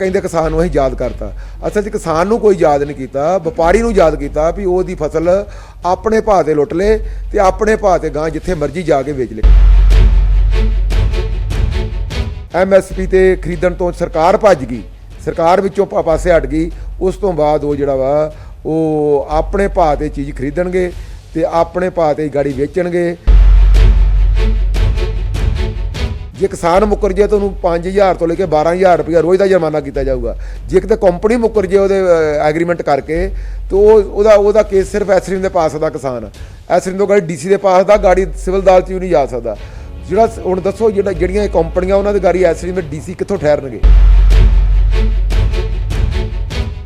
ਕਹਿੰਦੇ ਕਿਸਾਨ ਨੂੰ ਅਸੀਂ ਯਾਦ ਕਰਤਾ। ਅਸਲ 'ਚ ਕਿਸਾਨ ਨੂੰ ਕੋਈ ਯਾਦ ਨਹੀਂ ਕੀਤਾ, ਵਪਾਰੀ ਨੂੰ ਯਾਦ ਕੀਤਾ ਵੀ ਉਹਦੀ ਫਸਲ ਆਪਣੇ ਭਾਅ ਤੇ ਲੁੱਟ ਲੇ ਤੇ ਆਪਣੇ ਭਾਅ ਤੇ ਗਾਂ ਜਿੱਥੇ ਮਰਜ਼ੀ ਜਾ ਕੇ ਵੇਚ ਲੇ। MSP ਤੇ ਖਰੀਦਣ ਤੋਂ ਸਰਕਾਰ ਭੱਜ ਗਈ, ਸਰਕਾਰ ਵਿੱਚੋਂ ਪਾਸੇ ਹਟ ਗਈ। ਉਸ ਤੋਂ ਬਾਅਦ ਉਹ ਜਿਹੜਾ ਵਾ ਉਹ ਆਪਣੇ ਭਾਅ ਤੇ ਚੀਜ਼ ਖਰੀਦਣਗੇ ਤੇ ਆਪਣੇ ਭਾਅ ਤੇ ਗਾੜੀ ਵੇਚਣਗੇ। ਜੇ ਕਿਸਾਨ ਮੁੱਕਰ ਜੇ ਤਾਂ ਉਹਨੂੰ 5000 ਤੋਂ ਲੈ ਕੇ 12000 ਰੁਪਇਆ ਰੋਜ਼ ਦਾ ਜੁਰਮਾਨਾ ਕੀਤਾ ਜਾਊਗਾ। ਜੇ ਕਿਤੇ ਕੰਪਨੀ ਮੁੱਕਰ ਜੇ ਉਹਦੇ ਐਗਰੀਮੈਂਟ ਕਰਕੇ ਤਾਂ ਉਹਦਾ ਕੇਸ ਸਿਰਫ ਐਸਰੀਮ ਦੇ ਪਾਸ ਦਾ ਕਿਸਾਨ ਐਸਰੀਮ ਤੋਂ ਗਾੜੀ DC ਦੇ ਪਾਸ ਦਾ, ਗਾੜੀ ਸਿਵਲ ਅਦਾਲਤ 'ਚ ਵੀ ਨਹੀਂ ਜਾ ਸਕਦਾ। ਜਿਹੜਾ ਹੁਣ ਦੱਸੋ ਜਿਹੜੀਆਂ ਇਹ ਕੰਪਨੀਆਂ ਉਹਨਾਂ ਦੀ ਗਾੜੀ ਐਸਰੀਮ ਦੇ DC ਕਿੱਥੋਂ ਠਹਿਰਨਗੇ?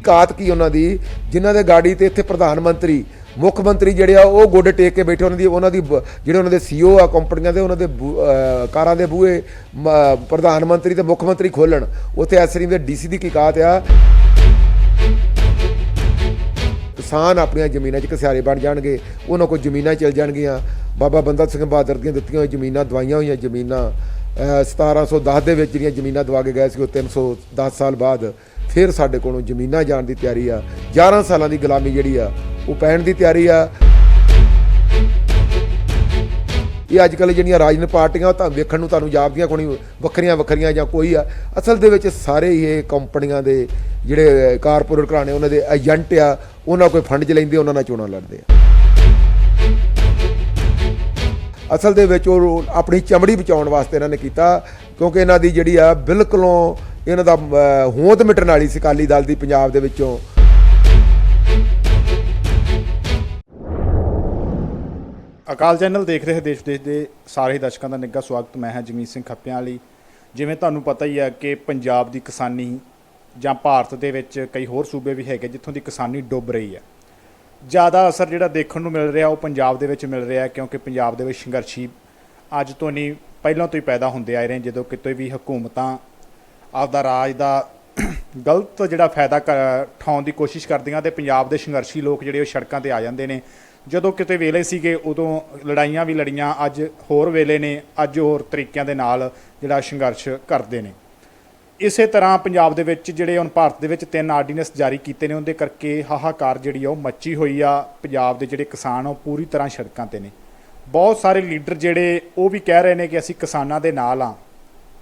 ਕਾਤ ਕੀ ਉਹਨਾਂ ਦੀ ਜਿਨ੍ਹਾਂ ਦੇ ਗਾੜੀ ਤੇ ਇੱਥੇ ਪ੍ਰਧਾਨ ਮੰਤਰੀ ਮੁੱਖ ਮੰਤਰੀ ਜਿਹੜੇ ਆ ਉਹ ਗੋਡੇ ਟੇਕ ਕੇ ਬੈਠੇ, ਉਹਨਾਂ ਦੀ ਜਿਹੜੇ ਉਹਨਾਂ ਦੇ CEO ਆ ਕੰਪਨੀਆਂ ਦੇ, ਉਹਨਾਂ ਦੇ ਕਾਰਾਂ ਦੇ ਬੂਹੇ ਪ੍ਰਧਾਨ ਮੰਤਰੀ ਤੇ ਮੁੱਖ ਮੰਤਰੀ ਖੋਲਣ। ਉੱਥੇ ਐਸਰੀਮ ਦੇ DC ਦੀ ਕੀ ਕਾਤ ਆ? ਕਿਸਾਨ ਆਪਣੀਆਂ ਜ਼ਮੀਨਾਂ 'ਚ ਘਸਿਆਰੇ ਬਣ ਜਾਣਗੇ, ਉਹਨਾਂ ਕੋਲ ਜ਼ਮੀਨਾਂ ਚਲ ਜਾਣਗੀਆਂ। ਬਾਬਾ ਬੰਦਾ ਸਿੰਘ ਬਹਾਦਰ ਦੀਆਂ ਦਿੱਤੀਆਂ ਹੋਈਆਂ ਜ਼ਮੀਨਾਂ, ਦਵਾਈਆਂ ਹੋਈਆਂ ਜ਼ਮੀਨਾਂ 1710 ਦੇ ਵਿੱਚ ਜਿਹੜੀਆਂ ਜ਼ਮੀਨਾਂ ਦਵਾ ਕੇ ਗਏ ਸੀ, ਉਹ 310 ਸਾਲ ਬਾਅਦ ਫਿਰ ਸਾਡੇ ਕੋਲੋਂ ਜ਼ਮੀਨਾਂ ਜਾਣ ਦੀ ਤਿਆਰੀ ਆ। 11 ਸਾਲਾਂ ਦੀ ਗੁਲਾਮੀ ਜਿਹੜੀ ਆ ਉਹ ਪੈਣ ਦੀ ਤਿਆਰੀ ਆ। ਇਹ ਅੱਜ ਕੱਲ੍ਹ ਜਿਹੜੀਆਂ ਰਾਜਨੀਤਿਕ ਪਾਰਟੀਆਂ ਤਾਂ ਵੇਖਣ ਨੂੰ ਤੁਹਾਨੂੰ ਜਾਪਦੀਆਂ ਕੋਈ ਵੱਖਰੀਆਂ ਜਾਂ ਕੋਈ ਆ, ਅਸਲ ਦੇ ਵਿੱਚ ਸਾਰੇ ਹੀ ਇਹ ਕੰਪਨੀਆਂ ਦੇ ਜਿਹੜੇ ਕਾਰਪੋਰੇਟ ਘਰਾਣੇ ਉਹਨਾਂ ਦੇ ਏਜੰਟ ਆ। ਉਹਨਾਂ ਕੋਈ ਫੰਡ 'ਚ ਲੈਂਦੇ, ਉਹਨਾਂ ਨਾਲ ਚੋਣਾਂ ਲੜਦੇ ਆ। ਅਸਲ ਦੇ ਵਿੱਚ ਉਹ ਆਪਣੀ ਚਮੜੀ ਬਚਾਉਣ ਵਾਸਤੇ ਇਹਨਾਂ ਨੇ ਕੀਤਾ, ਕਿਉਂਕਿ ਇਹਨਾਂ ਦੀ ਜਿਹੜੀ ਆ ਬਿਲਕੁਲੋਂ ਇਹਨਾਂ ਦਾ ਹੋਂਦ ਮਿਟਣ ਵਾਲੀ ਸੀ ਅਕਾਲੀ ਦਲ ਦੀ ਪੰਜਾਬ ਦੇ ਵਿੱਚੋਂ। ਅਕਾਲ ਚੈਨਲ ਦੇਖ ਰਹੇ ਦੇਸ਼ ਵਿਦੇਸ਼ ਦੇ ਸਾਰੇ ਦਰਸ਼ਕਾਂ ਦਾ ਨਿੱਘਾ ਸਵਾਗਤ। ਮੈਂ ਹਾਂ ਜਗਮੀਤ ਸਿੰਘ ਖੱਪਿਆਂ ਵਾਲੀ। ਜਿਵੇਂ ਤੁਹਾਨੂੰ ਪਤਾ ਹੀ ਹੈ ਕਿ ਪੰਜਾਬ ਦੀ ਕਿਸਾਨੀ ਜਾਂ ਭਾਰਤ ਦੇ ਵਿੱਚ ਕਈ ਹੋਰ ਸੂਬੇ ਵੀ ਹੈਗੇ ਜਿੱਥੋਂ ਦੀ ਕਿਸਾਨੀ ਡੁੱਬ ਰਹੀ ਹੈ। ਜ਼ਿਆਦਾ ਅਸਰ ਜਿਹੜਾ ਦੇਖਣ ਨੂੰ ਮਿਲ ਰਿਹਾ ਉਹ ਪੰਜਾਬ ਦੇ ਵਿੱਚ ਮਿਲ ਰਿਹਾ, ਕਿਉਂਕਿ ਪੰਜਾਬ ਦੇ ਵਿੱਚ ਸੰਘਰਸ਼ੀ ਅੱਜ ਤੋਂ ਨਹੀਂ ਪਹਿਲਾਂ ਤੋਂ ਹੀ ਪੈਦਾ ਹੁੰਦੇ ਆਏ ਰਹੇ। ਜਦੋਂ ਕਿਤੇ ਵੀ ਹਕੂਮਤਾਂ ਆਪਦਾ ਰਾਜ ਦਾ ਗਲਤ ਜਿਹੜਾ ਫਾਇਦਾ ਉਠਾਉਣ ਦੀ ਕੋਸ਼ਿਸ਼ ਕਰਦੀਆਂ ਤੇ ਪੰਜਾਬ ਦੇ ਸੰਘਰਸ਼ੀ ਲੋਕ ਜਿਹੜੇ ਉਹ ਸੜਕਾਂ 'ਤੇ ਆ ਜਾਂਦੇ ਨੇ। ਜਦੋਂ ਕਿਤੇ ਵੇਲੇ ਸੀਗੇ ਉਦੋਂ ਲੜਾਈਆਂ ਵੀ ਲੜੀਆਂ, ਅੱਜ ਹੋਰ ਵੇਲੇ ਨੇ, ਅੱਜ ਹੋਰ ਤਰੀਕਿਆਂ ਦੇ ਨਾਲ ਜਿਹੜਾ ਸੰਘਰਸ਼ ਕਰਦੇ ਨੇ। ਇਸੇ ਤਰ੍ਹਾਂ ਪੰਜਾਬ ਦੇ ਵਿੱਚ ਜਿਹੜੇ ਹੁਣ ਭਾਰਤ ਦੇ ਵਿੱਚ 3 ਆਰਡੀਨੈਂਸ ਜਾਰੀ ਕੀਤੇ ਨੇ, ਉਹਦੇ ਕਰਕੇ ਹਾਹਾਕਾਰ ਜਿਹੜੀ ਆ ਉਹ ਮੱਚੀ ਹੋਈ ਆ। ਪੰਜਾਬ ਦੇ ਜਿਹੜੇ ਕਿਸਾਨ ਉਹ ਪੂਰੀ ਤਰ੍ਹਾਂ ਸੜਕਾਂ 'ਤੇ ਨੇ। ਬਹੁਤ ਸਾਰੇ ਲੀਡਰ ਜਿਹੜੇ ਉਹ ਵੀ ਕਹਿ ਰਹੇ ਨੇ ਕਿ ਅਸੀਂ ਕਿਸਾਨਾਂ ਦੇ ਨਾਲ ਆ।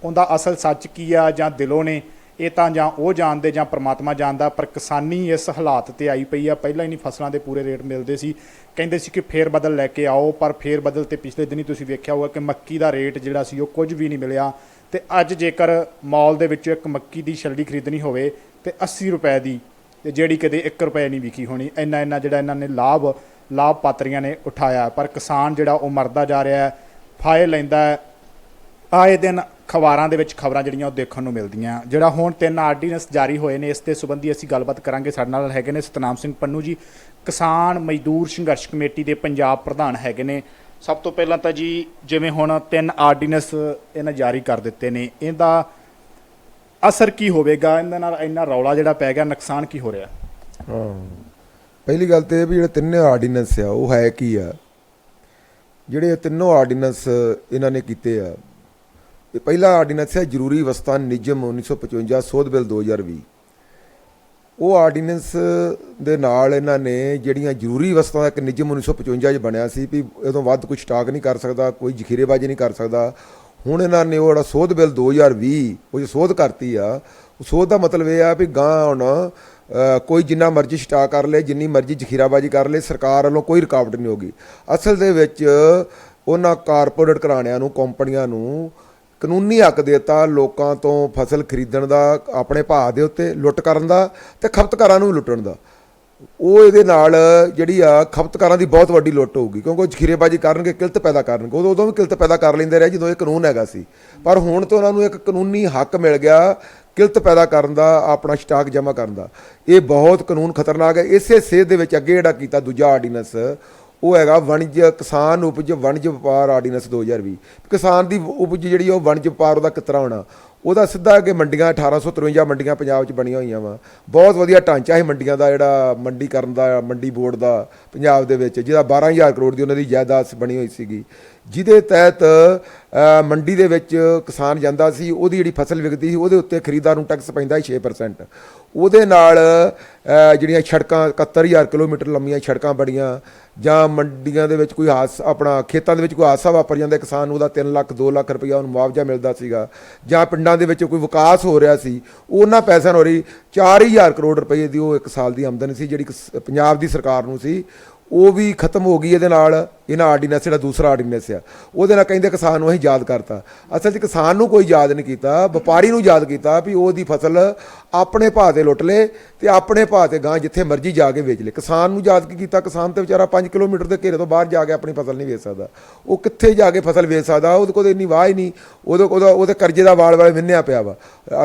ਉਹਦਾ ਅਸਲ ਸੱਚ ਕੀ ਆ ਜਾਂ ਦਿਲੋਂ ਨੇ, ਇਹ ਤਾਂ ਜਾਂ ਉਹ ਜਾਣਦੇ ਜਾਂ ਪ੍ਰਮਾਤਮਾ ਜਾਣਦਾ। ਪਰ ਕਿਸਾਨੀ ਇਸ ਹਾਲਾਤ 'ਤੇ ਆਈ ਪਈ ਆ। ਪਹਿਲਾਂ ਹੀ ਨਹੀਂ ਫਸਲਾਂ ਦੇ ਪੂਰੇ ਰੇਟ ਮਿਲਦੇ ਸੀ, ਕਹਿੰਦੇ ਸੀ ਕਿ ਫੇਰ ਬਦਲ ਲੈ ਕੇ ਆਓ, ਪਰ ਫੇਰ ਬਦਲ 'ਤੇ ਪਿਛਲੇ ਦਿਨੀ ਤੁਸੀਂ ਵੇਖਿਆ ਹੋਊਗਾ ਕਿ ਮੱਕੀ ਦਾ ਰੇਟ ਜਿਹੜਾ ਸੀ ਉਹ ਕੁਝ ਵੀ ਨਹੀਂ ਮਿਲਿਆ। ਤੇ ਅੱਜ ਜੇਕਰ ਮਾਲ ਦੇ ਵਿੱਚੋਂ ਇੱਕ ਮੱਕੀ ਦੀ ਛੱਲੀ ਖਰੀਦਣੀ ਹੋਵੇ ਤੇ 80 ਰੁਪਏ ਦੀ, ਤੇ ਜਿਹੜੀ ਕਦੇ 1 ਰੁਪਏ ਨਹੀਂ ਵਿਕੀ ਹੋਣੀ। ਇੰਨਾ ਜਿਹੜਾ ਇਹਨਾਂ ਨੇ ਲਾਭ ਪਾਤਰੀਆਂ ਨੇ ਉਠਾਇਆ। ਪਰ ਕਿਸਾਨ ਜਿਹੜਾ ਉਹ ਮਰਦਾ ਜਾ ਰਿਹਾ ਹੈ, ਫਾਇਦੇ ਲੈਂਦਾ ਹੈ। ਆਏ ਦਿਨ ਅਖਬਾਰਾਂ ਦੇ ਵਿੱਚ ਖਬਰਾਂ ਜਿਹੜੀਆਂ ਉਹ ਦੇਖਣ ਨੂੰ ਮਿਲਦੀਆਂ। ਜਿਹੜਾ ਹੁਣ 3 ਆਰਡੀਨੈਂਸ ਜਾਰੀ ਹੋਏ ਨੇ, ਇਸ ਦੇ ਸੰਬੰਧੀ ਅਸੀਂ ਗੱਲਬਾਤ ਕਰਾਂਗੇ। ਸਾਡੇ ਨਾਲ ਹੈਗੇ ਨੇ ਸਤਨਾਮ ਸਿੰਘ ਪੰਨੂ ਜੀ, ਕਿਸਾਨ ਮਜ਼ਦੂਰ ਸੰਘਰਸ਼ ਕਮੇਟੀ ਦੇ ਪੰਜਾਬ ਪ੍ਰਧਾਨ ਹੈਗੇ ਨੇ। ਸਭ ਤੋਂ ਪਹਿਲਾਂ ਤਾਂ ਜੀ, ਜਿਵੇਂ ਹੁਣ 3 ਆਰਡੀਨੈਂਸ ਇਹਨਾਂ ਜਾਰੀ ਕਰ ਦਿੱਤੇ ਨੇ, ਇਹਦਾ ਅਸਰ ਕੀ ਹੋਵੇਗਾ? ਇਹਨਾਂ ਨਾਲ ਇੰਨਾ ਰੌਲਾ ਜਿਹੜਾ ਪੈ ਗਿਆ, ਨੁਕਸਾਨ ਕੀ ਹੋ ਰਿਹਾ? ਪਹਿਲੀ ਗੱਲ ਤੇ ਵੀ ਜਿਹੜੇ 3 ਆਰਡੀਨੈਂਸ ਆ ਉਹ ਹੈ ਕੀ ਆ? ਜਿਹੜੇ 3 ਆਰਡੀਨੈਂਸ ਇਹਨਾਂ ਨੇ ਕੀਤੇ ਆ, ਇਹ ਪਹਿਲਾ ਆਰਡੀਨੈਂਸ ਹੈ ਜ਼ਰੂਰੀ ਵਸਤਾਂ ਨਿਯਮ 1955 ਸੋਧ ਬਿੱਲ 2020। ਉਹ ਆਰਡੀਨੈਂਸ ਦੇ ਨਾਲ ਇਹਨਾਂ ਨੇ ਜਿਹੜੀਆਂ ਜ਼ਰੂਰੀ ਵਸਤਾਂ ਦਾ ਇੱਕ ਨਿਯਮ 1955 'ਚ ਬਣਿਆ ਸੀ ਵੀ ਇਹ ਤੋਂ ਵੱਧ ਕੋਈ ਸਟਾਕ ਨਹੀਂ ਕਰ ਸਕਦਾ, ਕੋਈ ਜ਼ਖੀਰੇਬਾਜ਼ੀ ਨਹੀਂ ਕਰ ਸਕਦਾ। ਹੁਣ ਇਹਨਾਂ ਨੇ ਉਹ ਜਿਹੜਾ ਸੋਧ ਬਿੱਲ 2020 ਉਹ ਸੋਧ ਕਰਤੀ ਆ। ਉਹ ਸੋਧ ਦਾ ਮਤਲਬ ਇਹ ਆ ਵੀ ਗਾਂ ਹੁਣ ਕੋਈ ਜਿੰਨਾ ਮਰਜ਼ੀ ਸਟਾਕ ਕਰ ਲੇ, ਜਿੰਨੀ ਮਰਜ਼ੀ ਜ਼ਖੀਰਾਬਾਜ਼ੀ ਕਰ ਲੇ, ਸਰਕਾਰ ਵੱਲੋਂ ਕੋਈ ਰੁਕਾਵਟ ਨਹੀਂ ਹੋਗੀ। ਅਸਲ ਦੇ ਵਿੱਚ ਉਹਨਾਂ ਕਾਰਪੋਰੇਟ ਘਰਾਣਿਆਂ ਨੂੰ, ਕੰਪਨੀਆਂ ਨੂੰ ਕਾਨੂੰਨੀ ਹੱਕ ਦੇਤਾ ਲੋਕਾਂ ਤੋਂ ਫਸਲ ਖਰੀਦਣ ਦਾ, ਆਪਣੇ ਭਾਅ ਦੇ ਉੱਤੇ ਲੁੱਟ ਕਰਨ ਦਾ ਤੇ ਖਪਤਕਾਰਾਂ ਨੂੰ ਲੁੱਟਣ ਦਾ। ਉਹ ਇਹਦੇ ਨਾਲ ਜਿਹੜੀ ਆ ਖਪਤਕਾਰਾਂ ਦੀ ਬਹੁਤ ਵੱਡੀ ਲੁੱਟ ਹੋਊਗੀ, ਕਿਉਂਕਿ ਉਹ ਜ਼ਖੀਰੇਬਾਜ਼ੀ ਕਰਨਗੇ, ਕਿਲਤ ਪੈਦਾ ਕਰਨਗੇ। ਉਦੋਂ ਵੀ ਕਿਲਤ ਪੈਦਾ ਕਰ ਲੈਂਦੇ ਰਹੇ ਜਦੋਂ ਇਹ ਕਾਨੂੰਨ ਹੈਗਾ ਸੀ, ਪਰ ਹੁਣ ਤਾਂ ਉਹਨਾਂ ਨੂੰ ਇੱਕ ਕਾਨੂੰਨੀ ਹੱਕ ਮਿਲ ਗਿਆ ਕਿਲਤ ਪੈਦਾ ਕਰਨ ਦਾ, ਆਪਣਾ ਸਟਾਕ ਜਮ੍ਹਾਂ ਕਰਨ ਦਾ। ਇਹ ਬਹੁਤ ਕਾਨੂੰਨ ਖਤਰਨਾਕ ਹੈ। ਇਸੇ ਸੇਧ ਦੇ ਵਿੱਚ ਅੱਗੇ ਜਿਹੜਾ ਕੀਤਾ ਦੂਜਾ ਆਰਡੀਨੈਂਸ ਉਹ ਹੈਗਾ ਵਣਜ ਕਿਸਾਨ ਉਪਜ ਵਣਜ ਵਪਾਰ ਆਰਡੀਨੈਂਸ 2020। ਕਿਸਾਨ ਦੀ ਉਪਜ ਜਿਹੜੀ ਉਹ ਵਣਜ ਵਪਾਰ ਉਹਦਾ ਕਿਸ ਤਰ੍ਹਾਂ ਹੋਣਾ? ਉਹਦਾ ਸਿੱਧਾ ਅੱਗੇ ਮੰਡੀਆਂ 1853 ਮੰਡੀਆਂ ਪੰਜਾਬ 'ਚ ਬਣੀਆਂ ਹੋਈਆਂ ਵਾ। ਬਹੁਤ ਵਧੀਆ ਢਾਂਚਾ ਹੈ ਮੰਡੀਆਂ ਦਾ, ਜਿਹੜਾ ਮੰਡੀਕਰਨ ਦਾ, ਮੰਡੀ ਬੋਰਡ ਦਾ ਪੰਜਾਬ ਦੇ ਵਿੱਚ, ਜਿਹਦਾ 12,000 ਕਰੋੜ ਦੀ ਉਹਨਾਂ ਦੀ ਜਾਇਦਾਦ ਬਣੀ ਹੋਈ ਸੀਗੀ, ਜਿਹਦੇ ਤਹਿਤ ਮੰਡੀ ਦੇ ਵਿੱਚ ਕਿਸਾਨ ਜਾਂਦਾ ਸੀ, ਉਹਦੀ ਜਿਹੜੀ ਫਸਲ ਵਿਕਦੀ ਸੀ ਉਹਦੇ ਉੱਤੇ ਖਰੀਦਦਾਰ ਨੂੰ ਟੈਕਸ ਪੈਂਦਾ ਸੀ 6%। ਉਹਦੇ ਨਾਲ ਜਿਹੜੀਆਂ ਸੜਕਾਂ 71,000 ਕਿਲੋਮੀਟਰ ਲੰਮੀਆਂ ਸੜਕਾਂ ਬਣੀਆਂ, ਜਾਂ ਮੰਡੀਆਂ ਦੇ ਵਿੱਚ ਕੋਈ ਆਪਣਾ ਖੇਤਾਂ ਦੇ ਵਿੱਚ ਕੋਈ ਹਾਦਸਾ ਵਾਪਰ ਜਾਂਦਾ, ਕਿਸਾਨ ਨੂੰ ਉਹਦਾ 3 ਲੱਖ 2 ਲੱਖ ਰੁਪਈਆ ਉਹਨੂੰ ਮੁਆਵਜ਼ਾ ਮਿਲਦਾ ਸੀਗਾ, ਜਾਂ ਪਿੰਡਾਂ ਦੇ ਵਿੱਚ ਕੋਈ ਵਿਕਾਸ ਹੋ ਰਿਹਾ ਸੀ, ਉਹਨਾਂ ਪੈਸਿਆਂ ਨਾਲ ਹੋ ਰਹੀ 4,000 ਕਰੋੜ ਰੁਪਏ ਦੀ ਉਹ ਇੱਕ ਸਾਲ ਦੀ ਆਮਦਨ ਸੀ ਜਿਹੜੀ ਪੰਜਾਬ ਦੀ ਸਰਕਾਰ ਨੂੰ ਸੀ, ਉਹ ਵੀ ਖਤਮ ਹੋ ਗਈ ਇਹਦੇ ਨਾਲ। ਇਹਨਾਂ ਆਰਡੀਨੈਂਸ, ਜਿਹੜਾ ਦੂਸਰਾ ਆਰਡੀਨੈਂਸ ਆ, ਉਹਦੇ ਨਾਲ ਕਹਿੰਦੇ ਕਿਸਾਨ ਨੂੰ ਅਸੀਂ ਯਾਦ ਕਰਤਾ। ਅਸਲ 'ਚ ਕਿਸਾਨ ਨੂੰ ਕੋਈ ਯਾਦ ਨਹੀਂ ਕੀਤਾ, ਵਪਾਰੀ ਨੂੰ ਯਾਦ ਕੀਤਾ ਵੀ ਉਹਦੀ ਫਸਲ ਆਪਣੇ ਭਾਅ 'ਤੇ ਲੁੱਟ ਲੇ ਤੇ ਆਪਣੇ ਭਾਅ 'ਤੇ ਗਾਂ ਜਿੱਥੇ ਮਰਜ਼ੀ ਜਾ ਕੇ ਵੇਚ ਲੇ। ਕਿਸਾਨ ਨੂੰ ਯਾਦ ਕੀ ਕੀਤਾ? ਕਿਸਾਨ ਤੇ ਵਿਚਾਰਾ 5 ਕਿਲੋਮੀਟਰ ਦੇ ਘੇਰੇ ਤੋਂ ਬਾਹਰ ਜਾ ਕੇ ਆਪਣੀ ਫਸਲ ਨਹੀਂ ਵੇਚ ਸਕਦਾ। ਉਹ ਕਿੱਥੇ ਜਾ ਕੇ ਫਸਲ ਵੇਚ ਸਕਦਾ? ਉਹਦੇ ਕੋਲ ਇੰਨੀ ਵਾਹ ਹੀ ਨਹੀਂ। ਉਹਦੇ ਕਰਜ਼ੇ ਦਾ ਵਾਲ ਵਾਲੇ ਵਿੰਨਿਆ ਪਿਆ ਵਾ,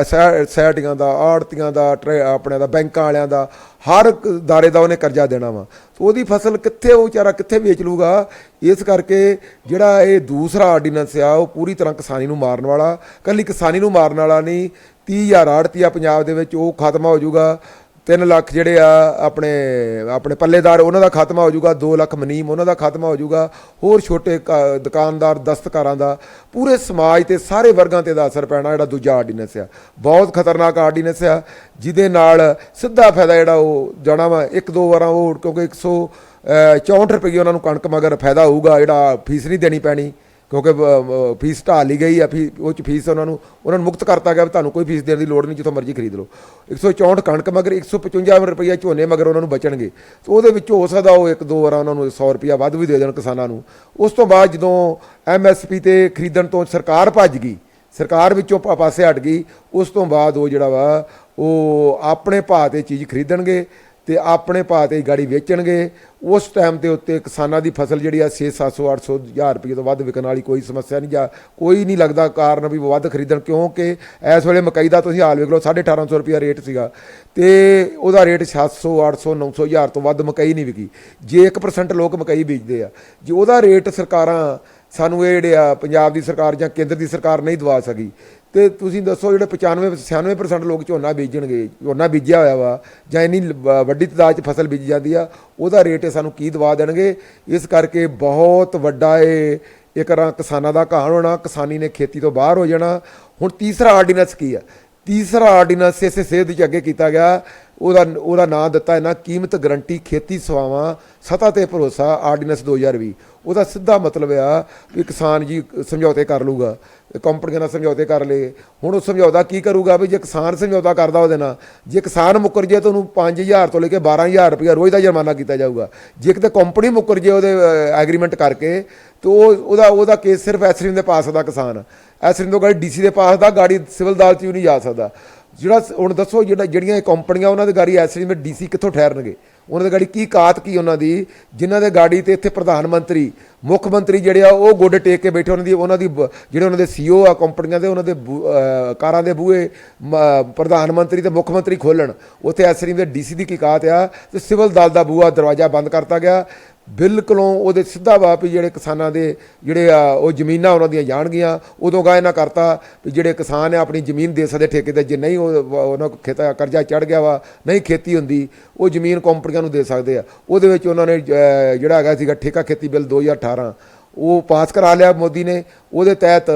ਸੈਟੀਆਂ ਦਾ, ਆੜਤੀਆਂ ਦਾ, ਆਪਣੇ ਦਾ, ਬੈਂਕਾਂ ਵਾਲਿਆਂ ਦਾ, ਹਰ ਦਾਰੇ ਦਾ ਉਹਨੇ ਕਰਜ਼ਾ ਦੇਣਾ ਵਾ। ਉਹਦੀ ਫਸਲ ਕਿੱਥੇ, ਉਹ ਵਿਚਾਰਾ ਕਿੱਥੇ ਵੇਚ ਲੂਗਾ? ਇਸ ਕਰਕੇ ਜਿਹੜਾ ਇਹ ਦੂਸਰਾ ਆਰਡੀਨੈਂਸ ਆ ਉਹ ਪੂਰੀ ਤਰ੍ਹਾਂ ਕਿਸਾਨੀ ਨੂੰ ਮਾਰਨ ਵਾਲਾ, ਇਕੱਲੀ ਕਿਸਾਨੀ ਨੂੰ ਮਾਰਨ ਵਾਲਾ ਨਹੀਂ, 30,000 ਆੜਤੀ ਆ ਪੰਜਾਬ ਦੇ ਵਿੱਚ, ਉਹ ਖਤਮ ਹੋ ਜਾਊਗਾ। 3 ਲੱਖ ਜਿਹੜੇ ਆ ਆਪਣੇ ਪੱਲੇਦਾਰ, ਉਹਨਾਂ ਦਾ ਖਾਤਮਾ ਹੋ ਜਾਊਗਾ। 2 ਲੱਖ ਮਨੀਮ, ਉਹਨਾਂ ਦਾ ਖਾਤਮਾ ਹੋ ਜਾਊਗਾ। ਹੋਰ ਛੋਟੇ ਦੁਕਾਨਦਾਰ, ਦਸਤਕਾਰਾਂ ਦਾ, ਪੂਰੇ ਸਮਾਜ ਤੇ ਸਾਰੇ ਵਰਗਾਂ ਤੇ ਦਾ ਅਸਰ ਪੈਣਾ। ਜਿਹੜਾ ਦੂਜਾ ਆਰਡੀਨੈਂਸ ਆ ਬਹੁਤ ਖਤਰਨਾਕ ਆਰਡੀਨੈਂਸ ਆ, ਜਿਹਦੇ ਨਾਲ ਸਿੱਧਾ ਫਾਇਦਾ ਜਿਹੜਾ ਉਹ ਜਾਣਾ ਵਾ 1-2 ਵਾਰਾਂ ਉਹ, ਕਿਉਂਕਿ 164 ਰੁਪਏ ਉਹਨਾਂ ਨੂੰ ਕਣਕ ਮਗਰ ਫਾਇਦਾ ਹੋਊਗਾ, ਜਿਹੜਾ ਫੀਸ ਨਹੀਂ ਦੇਣੀ ਪੈਣੀ, ਕਿਉਂਕਿ ਫੀਸ ਢਾਲ ਲਈ ਗਈ ਆ। ਉਹ 'ਚ ਫੀਸ ਉਹਨਾਂ ਨੂੰ ਮੁਕਤ ਕਰਤਾ ਗਿਆ ਵੀ ਤੁਹਾਨੂੰ ਕੋਈ ਫੀਸ ਦੇਣ ਦੀ ਲੋੜ ਨਹੀਂ, ਜਿੱਥੋਂ ਮਰਜ਼ੀ ਖਰੀਦ ਲਓ। 164 ਕਣਕ ਮਗਰ 155 ਰੁਪਈਆ ਝੋਨੇ ਮਗਰ ਉਹਨਾਂ ਨੂੰ ਬਚਣਗੇ। ਤੇ ਉਹਦੇ ਵਿੱਚ ਹੋ ਸਕਦਾ ਉਹ 1-2 ਵਾਰਾਂ ਉਹਨਾਂ ਨੂੰ 100 ਰੁਪਈਆ ਵੱਧ ਵੀ ਦੇ ਦੇਣ ਕਿਸਾਨਾਂ ਨੂੰ। ਉਸ ਤੋਂ ਬਾਅਦ ਜਦੋਂ MSP 'ਤੇ ਖਰੀਦਣ ਤੋਂ ਸਰਕਾਰ ਭੱਜ ਗਈ, ਸਰਕਾਰ ਵਿੱਚੋਂ ਪਾਸੇ ਹਟ ਗਈ, ਉਸ ਤੋਂ ਬਾਅਦ ਉਹ ਜਿਹੜਾ ਵਾ ਉਹ ਆਪਣੇ ਭਾਅ 'ਤੇ ਚੀਜ਼ ਖਰੀਦਣਗੇ ਤੇ ਆਪਣੇ ਭਾਅ 'ਤੇ ਗਾੜੀ ਵੇਚਣਗੇ। ਉਸ ਟਾਈਮ ਦੇ ਉੱਤੇ ਕਿਸਾਨਾਂ ਦੀ ਫਸਲ ਜਿਹੜੀ ਆ 600-700 800 ਹਜ਼ਾਰ ਰੁਪਏ ਤੋਂ ਵੱਧ ਵਿਕਣ ਵਾਲੀ ਕੋਈ ਸਮੱਸਿਆ ਨਹੀਂ, ਜਾਂ ਕੋਈ ਨਹੀਂ ਲੱਗਦਾ ਕਾਰਨ ਵੀ ਵੱਧ ਖਰੀਦਣ, ਕਿਉਂਕਿ ਇਸ ਵੇਲੇ ਮਕਈ ਦਾ ਤੁਸੀਂ ਹਾਲ ਵੇਖ ਲਓ, 1850 ਰੁਪਇਆ ਰੇਟ ਸੀਗਾ ਤੇ ਉਹਦਾ ਰੇਟ 700 800 900 ਹਜ਼ਾਰ ਤੋਂ ਵੱਧ ਮਕਈ ਨਹੀਂ ਵਿਕੀ। ਜੇ 1% ਲੋਕ ਮਕਈ ਬੀਜਦੇ ਆ, ਜੇ ਉਹਦਾ ਰੇਟ ਸਰਕਾਰਾਂ ਸਾਨੂੰ ਇਹ ਜਿਹੜੇ ਆ ਪੰਜਾਬ ਦੀ ਸਰਕਾਰ ਜਾਂ ਕੇਂਦਰ ਦੀ ਸਰਕਾਰ ਨਹੀਂ ਦਵਾ ਸਕੀ, ਤੇ ਤੁਸੀਂ ਦੱਸੋ ਜਿਹੜੇ 95-96% ਲੋਕ ਝੋਨਾ ਬੀਜਣਗੇ, ਝੋਨਾ ਬੀਜਿਆ ਹੋਇਆ ਵਾ ਜਾਂ ਇੰਨੀ ਵੱਡੀ ਤਾਦਾਦ 'ਚ ਫਸਲ ਬੀਜੀ ਜਾਂਦੀ ਆ, ਉਹਦਾ ਰੇਟ ਸਾਨੂੰ ਕੀ ਦਵਾ ਦੇਣਗੇ? ਇਸ ਕਰਕੇ ਬਹੁਤ ਵੱਡਾ ਇਹ ਇੱਕ ਰਾਂ ਕਿਸਾਨਾਂ ਦਾ ਕਹਾਣ ਹੋਣਾ, ਕਿਸਾਨੀ ਨੇ ਖੇਤੀ ਤੋਂ ਬਾਹਰ ਹੋ ਜਾਣਾ। ਹੁਣ ਤੀਸਰਾ ਆਰਡੀਨੈਂਸ ਕੀ ਆ? ਤੀਸਰਾ ਆਰਡੀਨੈਂਸ ਇਸੇ ਸੇਧ 'ਚ ਅੱਗੇ ਕੀਤਾ ਗਿਆ, ਉਹਦਾ ਨਾਂ ਦਿੱਤਾ ਇਹਨਾਂ ਕੀਮਤ ਗਰੰਟੀ ਖੇਤੀ ਸੇਵਾਵਾਂ ਸਤ੍ਹਾ ਤੇ ਭਰੋਸਾ ਆਰਡੀਨੈਂਸ 2020। ਉਹਦਾ ਸਿੱਧਾ ਮਤਲਬ ਆ ਵੀ ਕਿਸਾਨ ਜੀ ਸਮਝੌਤੇ ਕਰ ਲੂਗਾ, ਕੰਪਨੀਆਂ ਨਾਲ ਸਮਝੌਤੇ ਕਰ ਲਏ। ਹੁਣ ਉਹ ਸਮਝੌਤਾ ਕੀ ਕਰੂਗਾ? ਵੀ ਜੇ ਕਿਸਾਨ ਸਮਝੌਤਾ ਕਰਦਾ ਉਹਦੇ ਨਾਲ, ਜੇ ਕਿਸਾਨ ਮੁੱਕਰ ਜੇ ਤਾਂ ਉਹਨੂੰ 5,000 ਤੋਂ ਲੈ ਕੇ 12,000 ਰੁਪਇਆ ਰੋਜ਼ ਦਾ ਜੁਰਮਾਨਾ ਕੀਤਾ ਜਾਊਗਾ। ਜੇ ਕਿਤੇ ਕੰਪਨੀ ਮੁੱਕਰ ਜੇ ਉਹਦੇ ਐਗਰੀਮੈਂਟ ਕਰਕੇ, ਤਾਂ ਉਹਦਾ ਕੇਸ ਸਿਰਫ ਐਸਰੀਮ ਦੇ ਪਾਸ ਦਾ ਕਿਸਾਨ, ਐਸਰੀਮ ਤੋਂ ਗਾੜੀ DC ਦੇ ਪਾਸ ਦਾ, ਗਾੜੀ ਸਿਵਲ ਅਦਾਲਤ 'ਚ ਵੀ ਨਹੀਂ ਜਾ ਸਕਦਾ। ਜਿਹੜਾ ਹੁਣ ਦੱਸੋ ਜਿਹੜੀਆਂ ਇਹ ਕੰਪਨੀਆਂ ਉਹਨਾਂ ਦੇ ਗਾੜੀ ਐਸਰੀਮ ਦੇ DC ਕਿੱਥੋਂ ਠਹਿਰਨਗੇ? ਉਹਨਾਂ ਦੇ ਗਾੜੀ ਕੀ ਕਾਤ ਕੀ ਉਹਨਾਂ ਦੀ, ਜਿਨ੍ਹਾਂ ਦੇ ਗਾੜੀ ਤੇ ਇੱਥੇ ਪ੍ਰਧਾਨ ਮੰਤਰੀ, ਮੁੱਖ ਮੰਤਰੀ ਜਿਹੜੇ ਆ ਉਹ ਗੋਡੇ ਟੇਕ ਕੇ ਬੈਠੇ, ਉਹਨਾਂ ਦੀ ਜਿਹੜੇ ਉਹਨਾਂ ਦੇ CEO ਆ ਕੰਪਨੀਆਂ ਦੇ, ਉਹਨਾਂ ਦੇ ਕਾਰਾਂ ਦੇ ਬੂਹੇ ਪ੍ਰਧਾਨ ਮੰਤਰੀ ਤੇ ਮੁੱਖ ਮੰਤਰੀ ਖੋਲ੍ਹਣ, ਉੱਥੇ ਐਸਰੀਮ ਦੇ DC ਦੀ ਕੀ ਕਾਤ ਆ? ਤੇ ਸਿਵਲ ਅਦਾਲਤ ਦਾ ਬੂਹਾ ਦਰਵਾਜ਼ਾ ਬੰਦ ਕਰਤਾ ਗਿਆ। ਬਿਲਕੁਲੋਂ ਉਹਦੇ ਸਿੱਧਾ ਵਾ ਵੀ ਜਿਹੜੇ ਕਿਸਾਨਾਂ ਦੇ ਜਿਹੜੇ ਆ ਉਹ ਜ਼ਮੀਨਾਂ ਉਹਨਾਂ ਦੀਆਂ ਜਾਣਗੀਆਂ। ਉਦੋਂ ਗਾ ਇਹਨਾਂ ਕਰਤਾ ਵੀ ਜਿਹੜੇ ਕਿਸਾਨ ਆ ਆਪਣੀ ਜ਼ਮੀਨ ਦੇ ਸਕਦੇ ਠੇਕੇ 'ਤੇ, ਜੇ ਨਹੀਂ ਉਹਨਾਂ ਕੋਲ ਕਰਜ਼ਾ ਚੜ੍ਹ ਗਿਆ ਵਾ, ਨਹੀਂ ਖੇਤੀ ਹੁੰਦੀ, ਉਹ ਜ਼ਮੀਨ ਕੰਪਨੀਆਂ ਨੂੰ ਦੇ ਸਕਦੇ ਆ। ਉਹਦੇ ਵਿੱਚ ਉਹਨਾਂ ਨੇ ਜਿਹੜਾ ਹੈਗਾ ਸੀਗਾ ਠੇਕਾ ਖੇਤੀ ਬਿੱਲ 2018 ਉਹ ਪਾਸ ਕਰਾ ਲਿਆ ਮੋਦੀ ਨੇ। ਉਹਦੇ ਤਹਿਤ